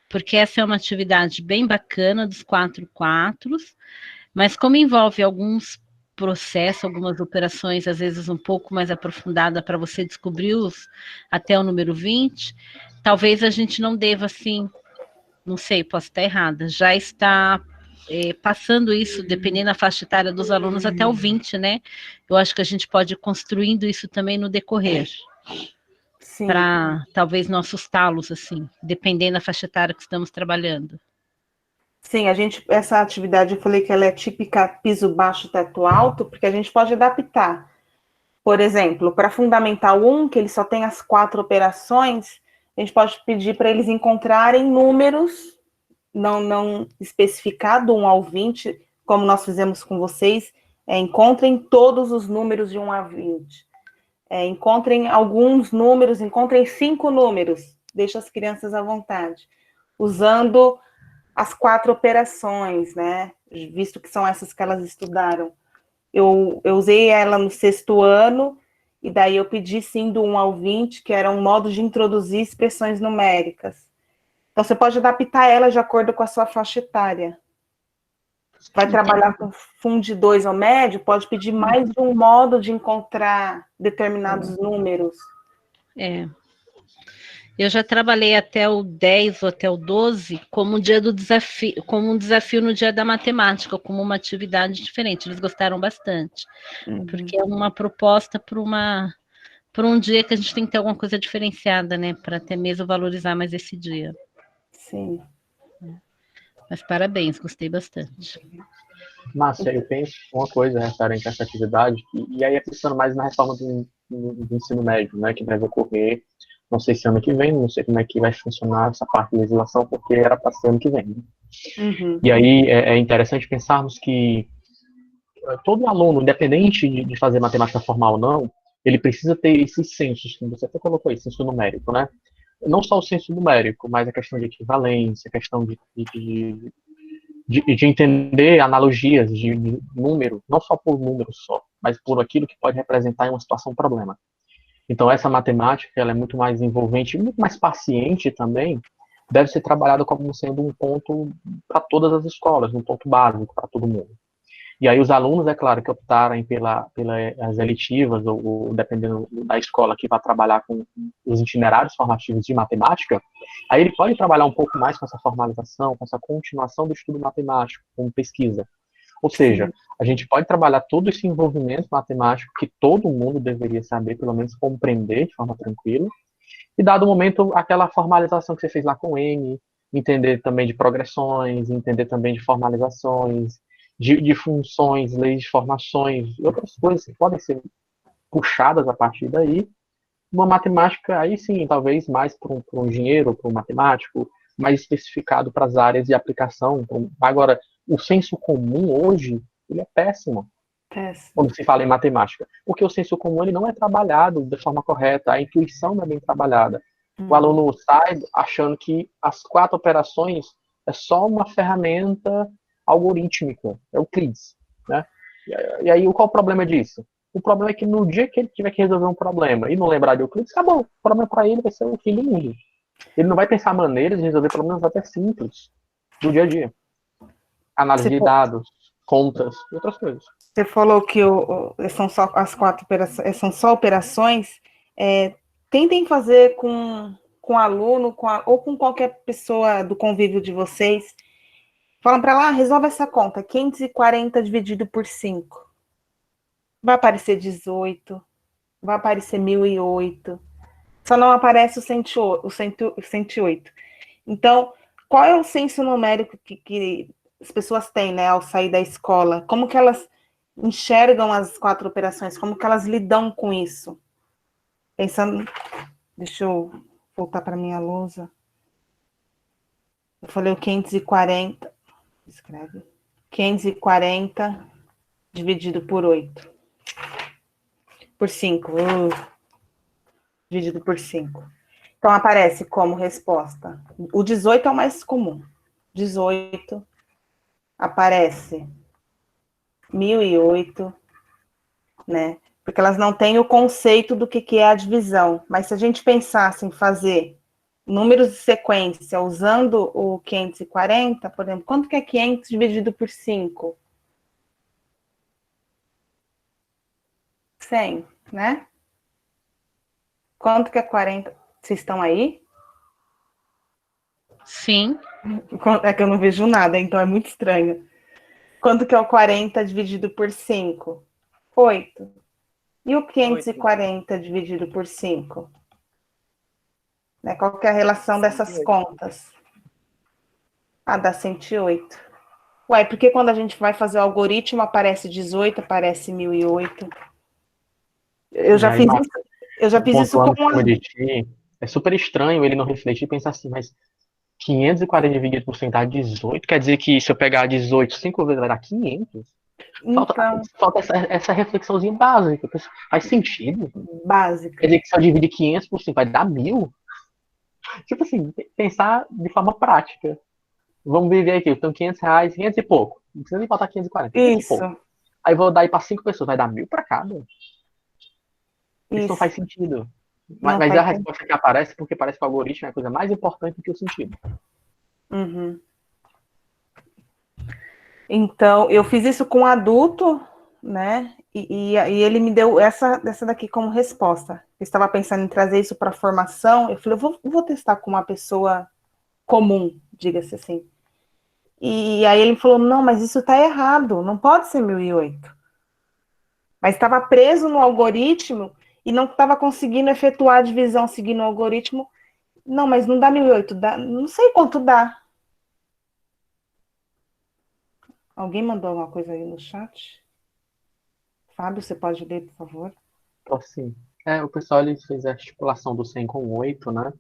porque essa é uma atividade bem bacana dos 4 quatros, mas como envolve alguns processos, algumas operações, às vezes um pouco mais aprofundada para você descobrir até o número 20, talvez a gente não deva, assim, não sei, posso estar errada, já está passando isso, dependendo da faixa etária dos alunos, até o 20, né? Eu acho que a gente pode ir construindo isso também no decorrer. Para talvez não assustá-los, assim, dependendo da faixa etária que estamos trabalhando. Sim, essa atividade, eu falei que ela é típica piso baixo, teto alto, porque a gente pode adaptar. Por exemplo, para Fundamental 1, que ele só tem as 4 operações, a gente pode pedir para eles encontrarem números, não especificar do 1 ao 20, como nós fizemos com vocês, encontrem todos os números de 1 a 20. Encontrem alguns números, encontrem 5 números, deixa as crianças à vontade, usando as 4 operações, né? visto que são essas que elas estudaram. Eu usei ela no 6º ano, e daí eu pedi, sim, do 1 ao 20, que era um modo de introduzir expressões numéricas. Então, você pode adaptar ela de acordo com a sua faixa etária. Vai trabalhar com Fund 2 ou médio, pode pedir mais de um modo de encontrar determinados números. Eu já trabalhei até o 10 ou até o 12 como como um desafio no dia da matemática, como uma atividade diferente. Eles gostaram bastante, porque é uma proposta para um dia que a gente tem que ter alguma coisa diferenciada, né? Para até mesmo valorizar mais esse dia. Sim. Mas parabéns, gostei bastante. Márcia, eu penso uma coisa referente a essa atividade, e aí é pensando mais na reforma do ensino médio, né, que deve ocorrer, não sei se ano que vem, não sei como é que vai funcionar essa parte de legislação, porque era para ser ano que vem. Né? E aí é interessante pensarmos que todo aluno, independente de fazer matemática formal ou não, ele precisa ter esses sensos, como você até colocou aí, senso numérico, né? Não só o senso numérico, mas a questão de equivalência, a questão de entender analogias de número, não só por número só, mas por aquilo que pode representar em uma situação problema. Então, essa matemática, ela é muito mais envolvente, muito mais paciente também, deve ser trabalhada como sendo um ponto para todas as escolas, um ponto básico para todo mundo. E aí os alunos, é claro, que optarem pelas eletivas, ou dependendo da escola que vai trabalhar com os itinerários formativos de matemática, aí ele pode trabalhar um pouco mais com essa formalização, com essa continuação do estudo matemático, como pesquisa. Ou seja, a gente pode trabalhar todo esse envolvimento matemático que todo mundo deveria saber, pelo menos compreender de forma tranquila, e dado o momento, aquela formalização que você fez lá com o M, entender também de progressões, entender também de formalizações, de funções, leis de formações, e outras coisas que podem ser puxadas a partir daí. Uma matemática, aí sim, talvez mais para um engenheiro, para um matemático, mais especificado para as áreas de aplicação. Agora, o senso comum hoje, ele é péssimo. Quando se fala em matemática. Porque o senso comum ele não é trabalhado de forma correta, a intuição não é bem trabalhada. O aluno sai achando que as 4 operações é só uma ferramenta algorítmica, é o Euclides, né? E aí, qual o problema disso? O problema é que no dia que ele tiver que resolver um problema e não lembrar de Euclides, acabou. O problema para ele vai ser o fim do mundo. Ele não vai pensar maneiras de resolver problemas até simples do dia a dia. Análise de dados, contas e outras coisas. Você falou que são só as 4 operações, são só operações. Tentem fazer com aluno, ou com qualquer pessoa do convívio de vocês. Falam para lá, resolve essa conta, 540 dividido por 5. Vai aparecer 18, vai aparecer 1008. Só não aparece o 108. Então, qual é o senso numérico que as pessoas têm, né, ao sair da escola? Como que elas enxergam as 4 operações? Como que elas lidam com isso? Pensando... Deixa eu voltar para minha lousa. Eu falei o 540... Escreve. 540 dividido por 8. Por 5. Dividido por 5. Então, aparece como resposta. O 18 é o mais comum. 18. Aparece 1008, né? Porque elas não têm o conceito do que é a divisão. Mas se a gente pensasse em fazer números de sequência usando o 540, por exemplo, quanto que é 500 dividido por 5? 100, né? Quanto que é 40? Vocês estão aí? Sim. É que eu não vejo nada, então é muito estranho. Quanto que é o 40 dividido por 5? 8. E o 540 dividido por 5? Né? Qual que é a relação dessas contas? Dá 108. Ué, porque quando a gente vai fazer o algoritmo, aparece 18, aparece 1008. Eu já fiz isso com é super estranho ele não refletir e pensar assim, mas 540 dividido por 100 dá 18, quer dizer que se eu pegar 18 5 vezes vai dar 500? Falta essa reflexãozinha básica. Faz sentido? Básica. Quer dizer que se eu dividir 500 por 100 vai dar 1000? Tipo assim, pensar de forma prática. Vamos viver aqui, eu tenho 500 reais, 500 e pouco. Não precisa nem botar 540. 500 e Isso, pouco. Aí eu vou dar aí para 5 pessoas, vai dar 1.000 para cada. Isso não isso. faz sentido. Não Mas é faz a resposta que aparece porque parece que o algoritmo é a coisa mais importante do que o sentido. Uhum. Então, eu fiz isso com um adulto, né? E ele me deu essa daqui como resposta. Eu estava pensando em trazer isso para a formação. Eu falei, eu vou testar com uma pessoa comum, diga-se assim. E aí ele falou, não, mas isso está errado, não pode ser 1008. Mas estava preso no algoritmo e não estava conseguindo efetuar a divisão seguindo o algoritmo. Não, mas não dá 1008, dá, não sei quanto dá. Alguém mandou alguma coisa aí no chat? Fábio, você pode ler, por favor? Então, assim, o pessoal ele fez a estipulação do 100 com 8, né?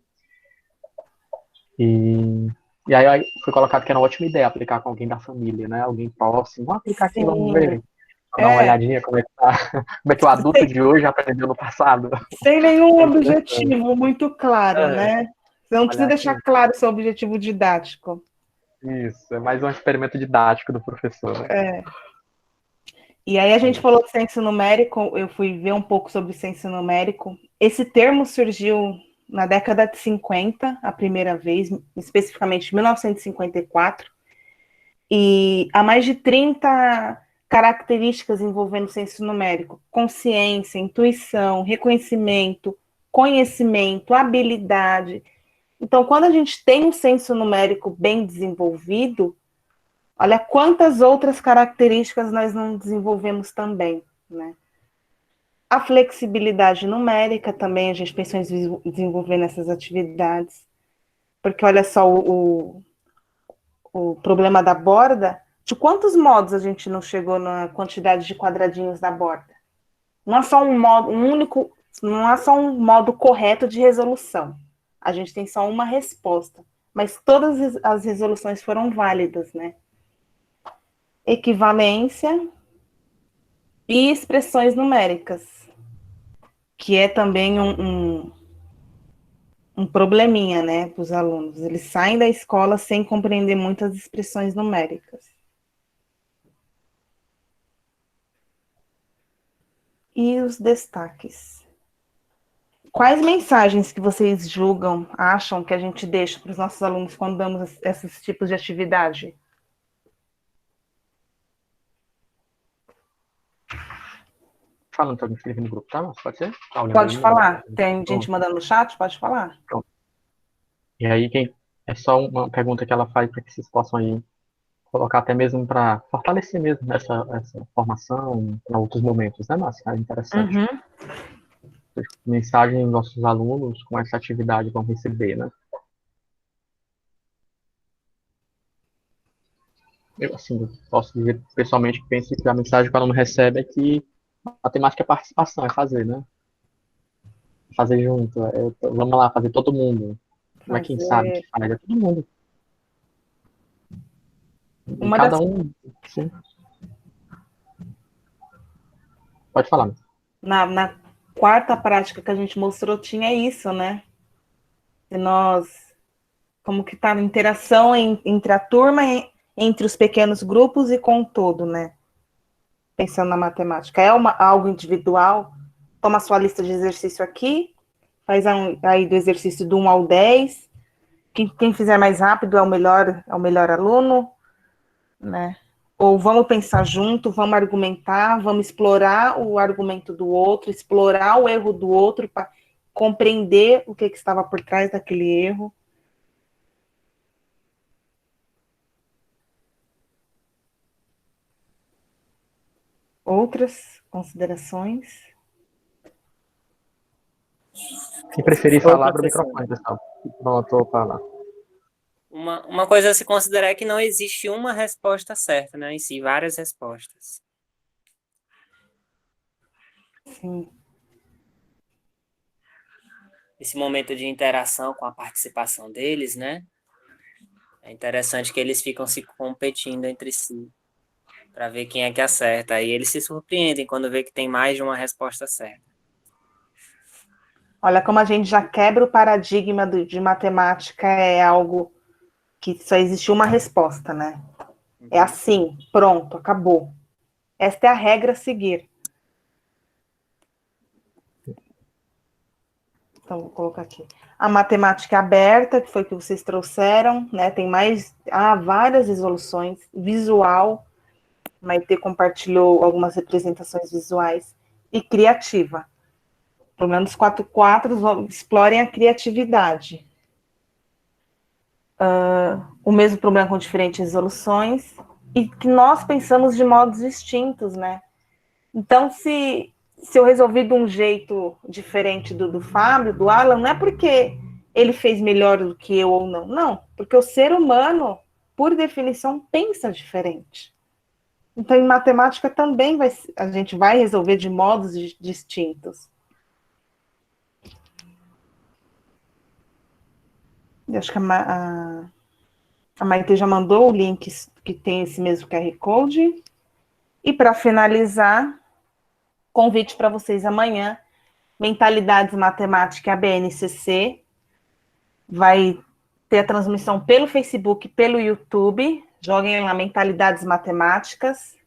E aí foi colocado que era uma ótima ideia aplicar com alguém da família, né? Alguém próximo. Vamos aplicar aqui, vamos Sim, ver. Dar uma olhadinha como é que tá, como é que o adulto de hoje aprendeu no passado. sem nenhum É interessante. objetivo muito claro, né? Você não precisa Olhar deixar assim, claro o seu objetivo didático. isso, é mais um experimento didático do professor, né? É. E aí a gente falou de ciência numérico, eu fui ver um pouco sobre ciência numérico. Esse termo surgiu na década de 50, a primeira vez, especificamente em 1954, e há mais de 30 características envolvendo ciência numérico: consciência, intuição, reconhecimento, conhecimento, habilidade. Então, quando a gente tem um senso numérico bem desenvolvido, olha quantas outras características nós não desenvolvemos também, né? A flexibilidade numérica também, a gente pensou em desenvolver nessas atividades, porque olha só o problema da borda, de quantos modos a gente não chegou na quantidade de quadradinhos da borda? Não há só um modo, não há só um modo correto de resolução. A gente tem só uma resposta, mas todas as resoluções foram válidas, né? Equivalência e expressões numéricas, que é também um probleminha, né, para os alunos. Eles saem da escola sem compreender muitas expressões numéricas. E os destaques. Quais mensagens que vocês julgam, acham que a gente deixa para os nossos alunos quando damos esses tipos de atividade? Falando, tá me escrevendo no grupo, tá? Pode ser? Tá olhando Pode aí falar. Tem gente Pronto. mandando no chat? Pode falar. E aí, é só uma pergunta que ela faz para que vocês possam aí colocar até mesmo para fortalecer mesmo essa formação para outros momentos, né, Márcia? É interessante. Uhum. Mensagem dos nossos alunos com essa atividade vão receber, né? Eu, assim, posso dizer pessoalmente que penso que a mensagem que o aluno recebe é que matemática é participação, é fazer, né? Fazer junto, vamos lá, fazer todo mundo. Não é quem sabe que faz, é todo mundo. E Uma cada das um, sim. Pode falar. na quarta prática que a gente mostrou tinha isso, né? E nós, como que tá a interação entre a turma, entre os pequenos grupos e com o todo, né? Pensando na matemática. É algo individual, toma sua lista de exercício aqui, faz aí do exercício do 1 ao 10, quem fizer mais rápido é o melhor aluno, né? Ou vamos pensar junto, vamos argumentar, vamos explorar o argumento do outro, explorar o erro do outro para compreender o que estava por trás daquele erro. Outras considerações? Quem preferir Oi, falar, abre o professor. microfone, pessoal. Pronto, falar. Uma coisa a se considerar é que não existe uma resposta certa, né? Em si, várias respostas. Sim. Esse momento de interação com a participação deles, né? É interessante que eles ficam se competindo entre si para ver quem é que acerta. Aí eles se surpreendem quando vê que tem mais de uma resposta certa. Olha como a gente já quebra o paradigma de matemática, é algo que só existe uma resposta, né? É assim, pronto, acabou. Esta é a regra a seguir. Então, vou colocar aqui. A matemática aberta, que foi o que vocês trouxeram, né? Tem várias resoluções. Visual, Maite compartilhou algumas representações visuais. E criativa. Pelo menos 4 quadros, explorem a criatividade. O mesmo problema com diferentes resoluções. E que nós pensamos de modos distintos, né? Então, se eu resolvi de um jeito diferente do Fábio, do Alan, não é porque ele fez melhor do que eu ou não. Não, porque o ser humano, por definição, pensa diferente. Então, em matemática também a gente vai resolver de modos distintos. Eu acho que a Maite já mandou o link que tem esse mesmo QR Code. E para finalizar, convite para vocês amanhã, Mentalidades Matemática ABNCC, vai ter a transmissão pelo Facebook, pelo YouTube, joguem lá Mentalidades Matemáticas.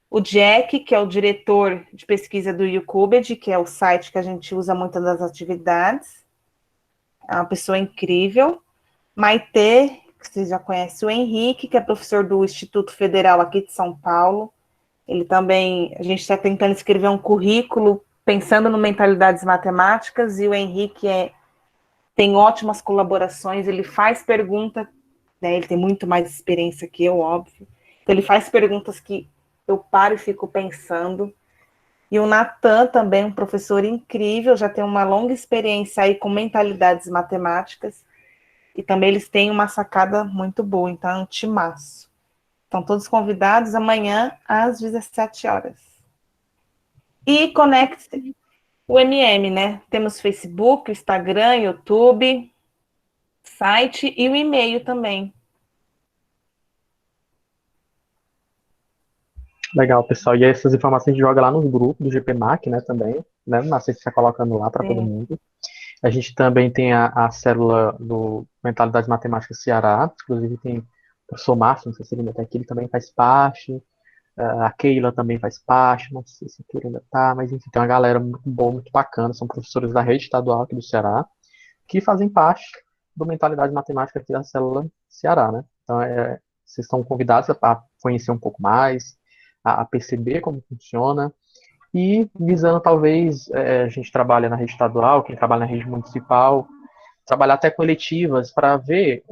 O Jack, que é o diretor de pesquisa do YouCubed, que é o site que a gente usa muitas das atividades, é uma pessoa incrível. Maite, que vocês já conhecem, o Henrique, que é professor do Instituto Federal aqui de São Paulo. Ele também, a gente está tentando escrever um currículo pensando no Mentalidades Matemáticas, e o Henrique tem ótimas colaborações, ele faz pergunta, né, ele tem muito mais experiência que eu, óbvio, então ele faz perguntas que eu paro e fico pensando. E o Natan também, um professor incrível, já tem uma longa experiência aí com Mentalidades Matemáticas, e também eles têm uma sacada muito boa, então é um timaço. Estão todos convidados amanhã às 17 horas. E conecte o MM, né? Temos Facebook, Instagram, YouTube, site e o e-mail também. Legal, pessoal. E essas informações a gente joga lá nos grupos do GPMAC, né, também, né? Mas você está colocando lá para todo mundo. A gente também tem a célula do Mentalidade Matemática Ceará, inclusive tem o professor Márcio, não sei se ele ainda está aqui, ele também faz parte. A Keila também faz parte, não sei se a Keila ainda está, mas enfim, tem uma galera muito boa, muito bacana, são professores da rede estadual aqui do Ceará, que fazem parte do Mentalidade Matemática aqui da célula Ceará, né? Então, vocês estão convidados a conhecer um pouco mais, a perceber como funciona, e visando talvez, a gente trabalha na rede estadual, quem trabalha na rede municipal, trabalhar até com eletivas para ver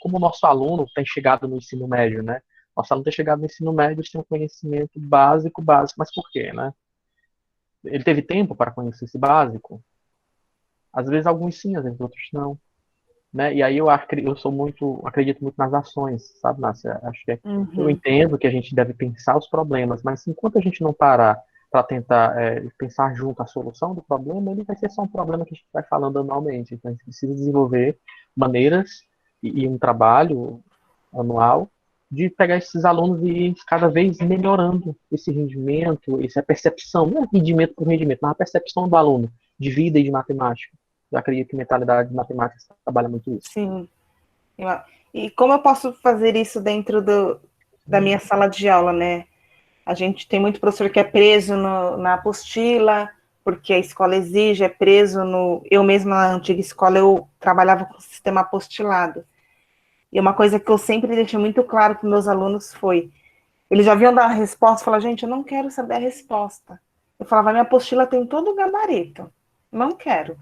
como o nosso aluno tem chegado no ensino médio, né? Nosso aluno tem chegado no ensino médio sem um conhecimento básico, mas por quê, né? Ele teve tempo para conhecer esse básico? Às vezes alguns sim, às vezes outros não. Né? E aí eu acredito muito nas ações, sabe, Márcia? Acho que eu entendo que a gente deve pensar os problemas, mas enquanto a gente não parar para tentar pensar junto a solução do problema, ele vai ser só um problema que a gente vai falando anualmente. Então a gente precisa desenvolver maneiras e um trabalho anual de pegar esses alunos e ir cada vez melhorando esse rendimento, essa percepção, não é rendimento por rendimento, mas a percepção do aluno de vida e de matemática. Eu acredito que mentalidade de matemática trabalha muito isso. Sim. E como eu posso fazer isso dentro da minha sala de aula, né? A gente tem muito professor que é preso na apostila, porque a escola exige, é preso no... Eu mesma, na antiga escola, eu trabalhava com o sistema apostilado. E uma coisa que eu sempre deixei muito claro para meus alunos foi, eles já vinham dar a resposta e falavam, gente, eu não quero saber a resposta. Eu falava, minha apostila tem todo o gabarito. Não quero.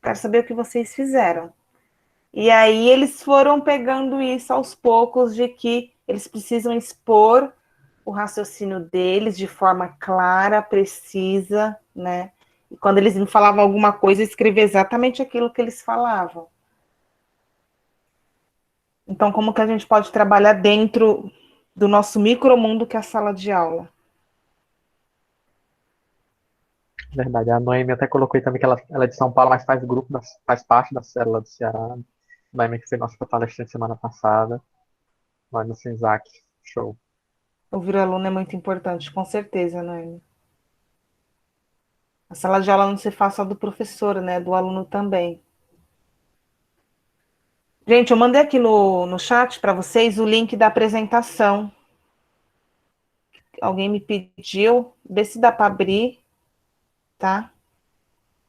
Quero saber o que vocês fizeram. E aí eles foram pegando isso aos poucos, de que eles precisam expor o raciocínio deles de forma clara, precisa, né? E quando eles me falavam alguma coisa, eu escrevia exatamente aquilo que eles falavam. Então, como que a gente pode trabalhar dentro do nosso micromundo, que é a sala de aula? Verdade. A Noemi até colocou aí também que ela é de São Paulo, mas faz faz parte da célula do Ceará. Noemi, que foi nossa palestrante semana passada, lá no Senzac. Show. Ouvir o aluno é muito importante, com certeza, né? A sala de aula não se faz só do professor, né? Do aluno também. Gente, eu mandei aqui no chat para vocês o link da apresentação. Alguém me pediu, vê se dá para abrir, tá?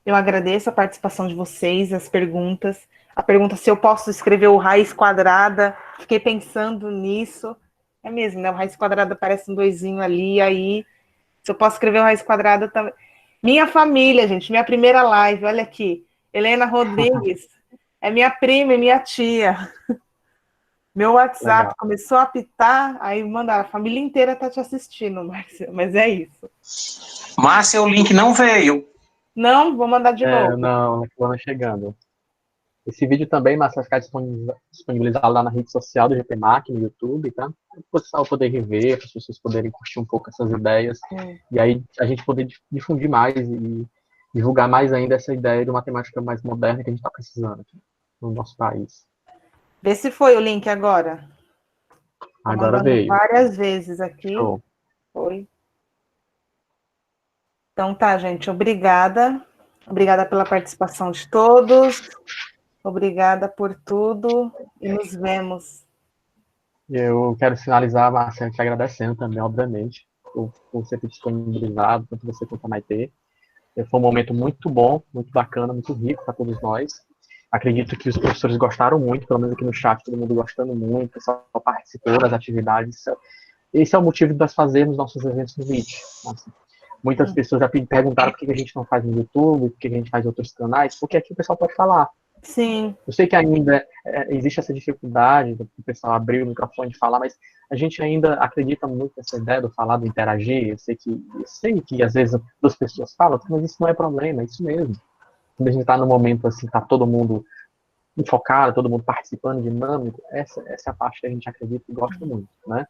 Eu agradeço a participação de vocês, as perguntas. A pergunta se eu posso escrever o raiz quadrada, fiquei pensando nisso. É mesmo, né? O raiz quadrada parece um doisinho ali, aí se eu posso escrever o raiz quadrada também. Minha família, gente, minha primeira live, olha aqui. Helena Rodrigues, é minha prima e minha tia. Meu WhatsApp Legal. começou a apitar, aí mandaram, a família inteira tá te assistindo, Márcia, mas é isso. Márcia, o link não veio. Não, vou mandar de novo. Não, não chegando. Esse vídeo também, mas vai ficar disponibilizado lá na rede social do GPMAC, no YouTube, tá? Para o pessoal poder rever, para as pessoas poderem curtir um pouco essas ideias. E aí a gente poder difundir mais e divulgar mais ainda essa ideia de uma matemática mais moderna que a gente está precisando aqui no nosso país. Vê se foi o link agora. Agora veio. Várias vezes aqui. Show. Foi. Então tá, gente. Obrigada. Obrigada pela participação de todos. Obrigada por tudo. E nos vemos. Eu quero finalizar, Marcelo, te agradecendo também, obviamente, por você ter disponibilizado, tanto você quanto a Maitê. Foi um momento muito bom, muito bacana, muito rico para todos nós. Acredito que os professores gostaram muito, pelo menos aqui no chat, todo mundo gostando muito, o pessoal participou das atividades. Esse é o motivo de nós fazermos nossos eventos no Meet. Assim, muitas pessoas já perguntaram por que a gente não faz no YouTube, por que a gente faz em outros canais, porque aqui o pessoal pode falar. Sim. Eu sei que ainda existe essa dificuldade do pessoal abrir o microfone e falar, mas a gente ainda acredita muito nessa ideia do falar, do interagir. Eu sei que às vezes duas pessoas falam, mas isso não é problema, é isso mesmo. Quando a gente está num momento assim, tá todo mundo enfocado, todo mundo participando, dinâmico, essa é a parte que a gente acredita e gosta muito, né?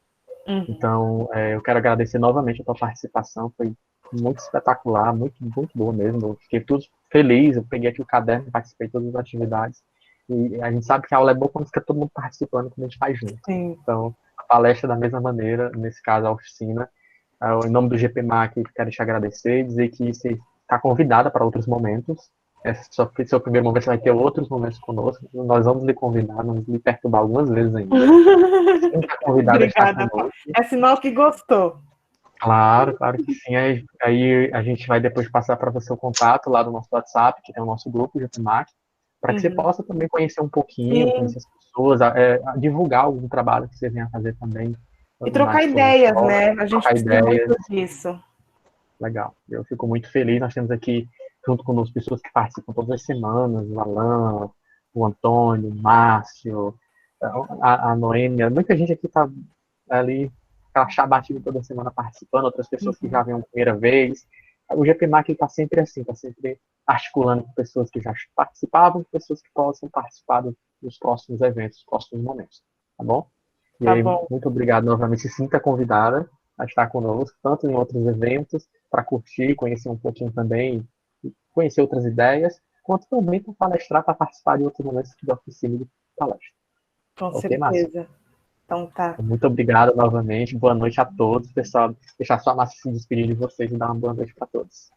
Então, eu quero agradecer novamente a tua participação, foi muito espetacular, muito, muito boa mesmo. Eu fiquei tudo feliz, eu peguei aqui o caderno, participei de todas as atividades. E a gente sabe que a aula é boa quando fica todo mundo participando, quando a gente faz junto. Sim. Então, a palestra da mesma maneira, nesse caso a oficina. Em nome do GPMAC, quero te agradecer e dizer que você está convidada para outros momentos. Seu primeiro momento, você vai ter outros momentos conosco. Nós vamos lhe convidar, vamos lhe perturbar algumas vezes ainda. Sempre está convidada a estar conosco. É sinal que gostou. Claro que sim. Aí a gente vai depois passar para você o contato lá do nosso WhatsApp, que tem o nosso grupo de GPMAC, para que você possa também conhecer um pouquinho, conhecer as pessoas, divulgar algum trabalho que você venha fazer também. E trocar ideias, né? A gente precisa muito disso. Legal. Eu fico muito feliz. Nós temos aqui, junto conosco, pessoas que participam todas as semanas, o Alan, o Antônio, o Márcio, a Noêmia. Muita gente aqui está ali, crachá batido toda semana participando, outras pessoas que já vêm a primeira vez. O GPMAC está sempre assim, está sempre articulando com pessoas que já participavam, pessoas que possam participar dos próximos eventos, dos próximos momentos. Tá bom? E aí, muito obrigado novamente. Se sinta convidada a estar conosco, tanto em outros eventos, para curtir, conhecer um pouquinho também, conhecer outras ideias, quanto também para palestrar, para participar de outros momentos da oficina de palestra. Com certeza. Então tá. Muito obrigado novamente. Boa noite a todos. Pessoal, deixar só a Márcia se despedir de vocês e dar uma boa noite para todos.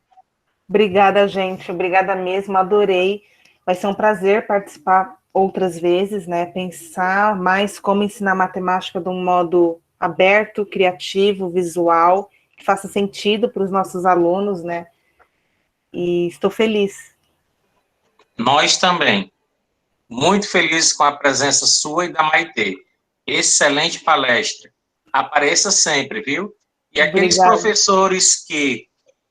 Obrigada, gente. Obrigada mesmo. Adorei. Vai ser um prazer participar outras vezes, né? Pensar mais como ensinar matemática de um modo aberto, criativo, visual, que faça sentido para os nossos alunos, né? E estou feliz. Nós também. Muito felizes com a presença sua e da Maitê. Excelente palestra. Apareça sempre, viu? E aqueles professores que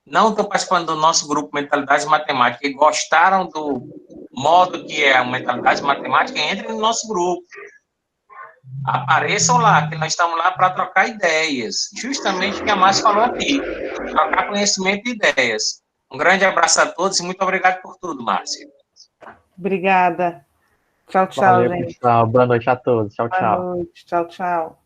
não estão participando do nosso grupo Mentalidade Matemática e gostaram do modo que é a Mentalidade Matemática, entrem no nosso grupo. Apareçam lá, que nós estamos lá para trocar ideias. Justamente o que a Márcia falou aqui. Trocar conhecimento e ideias. Um grande abraço a todos e muito obrigado por tudo, Márcia. Obrigada. Tchau, Valeu, gente. pessoal. Boa noite a todos. Tchau, tchau. Boa noite. Tchau, tchau.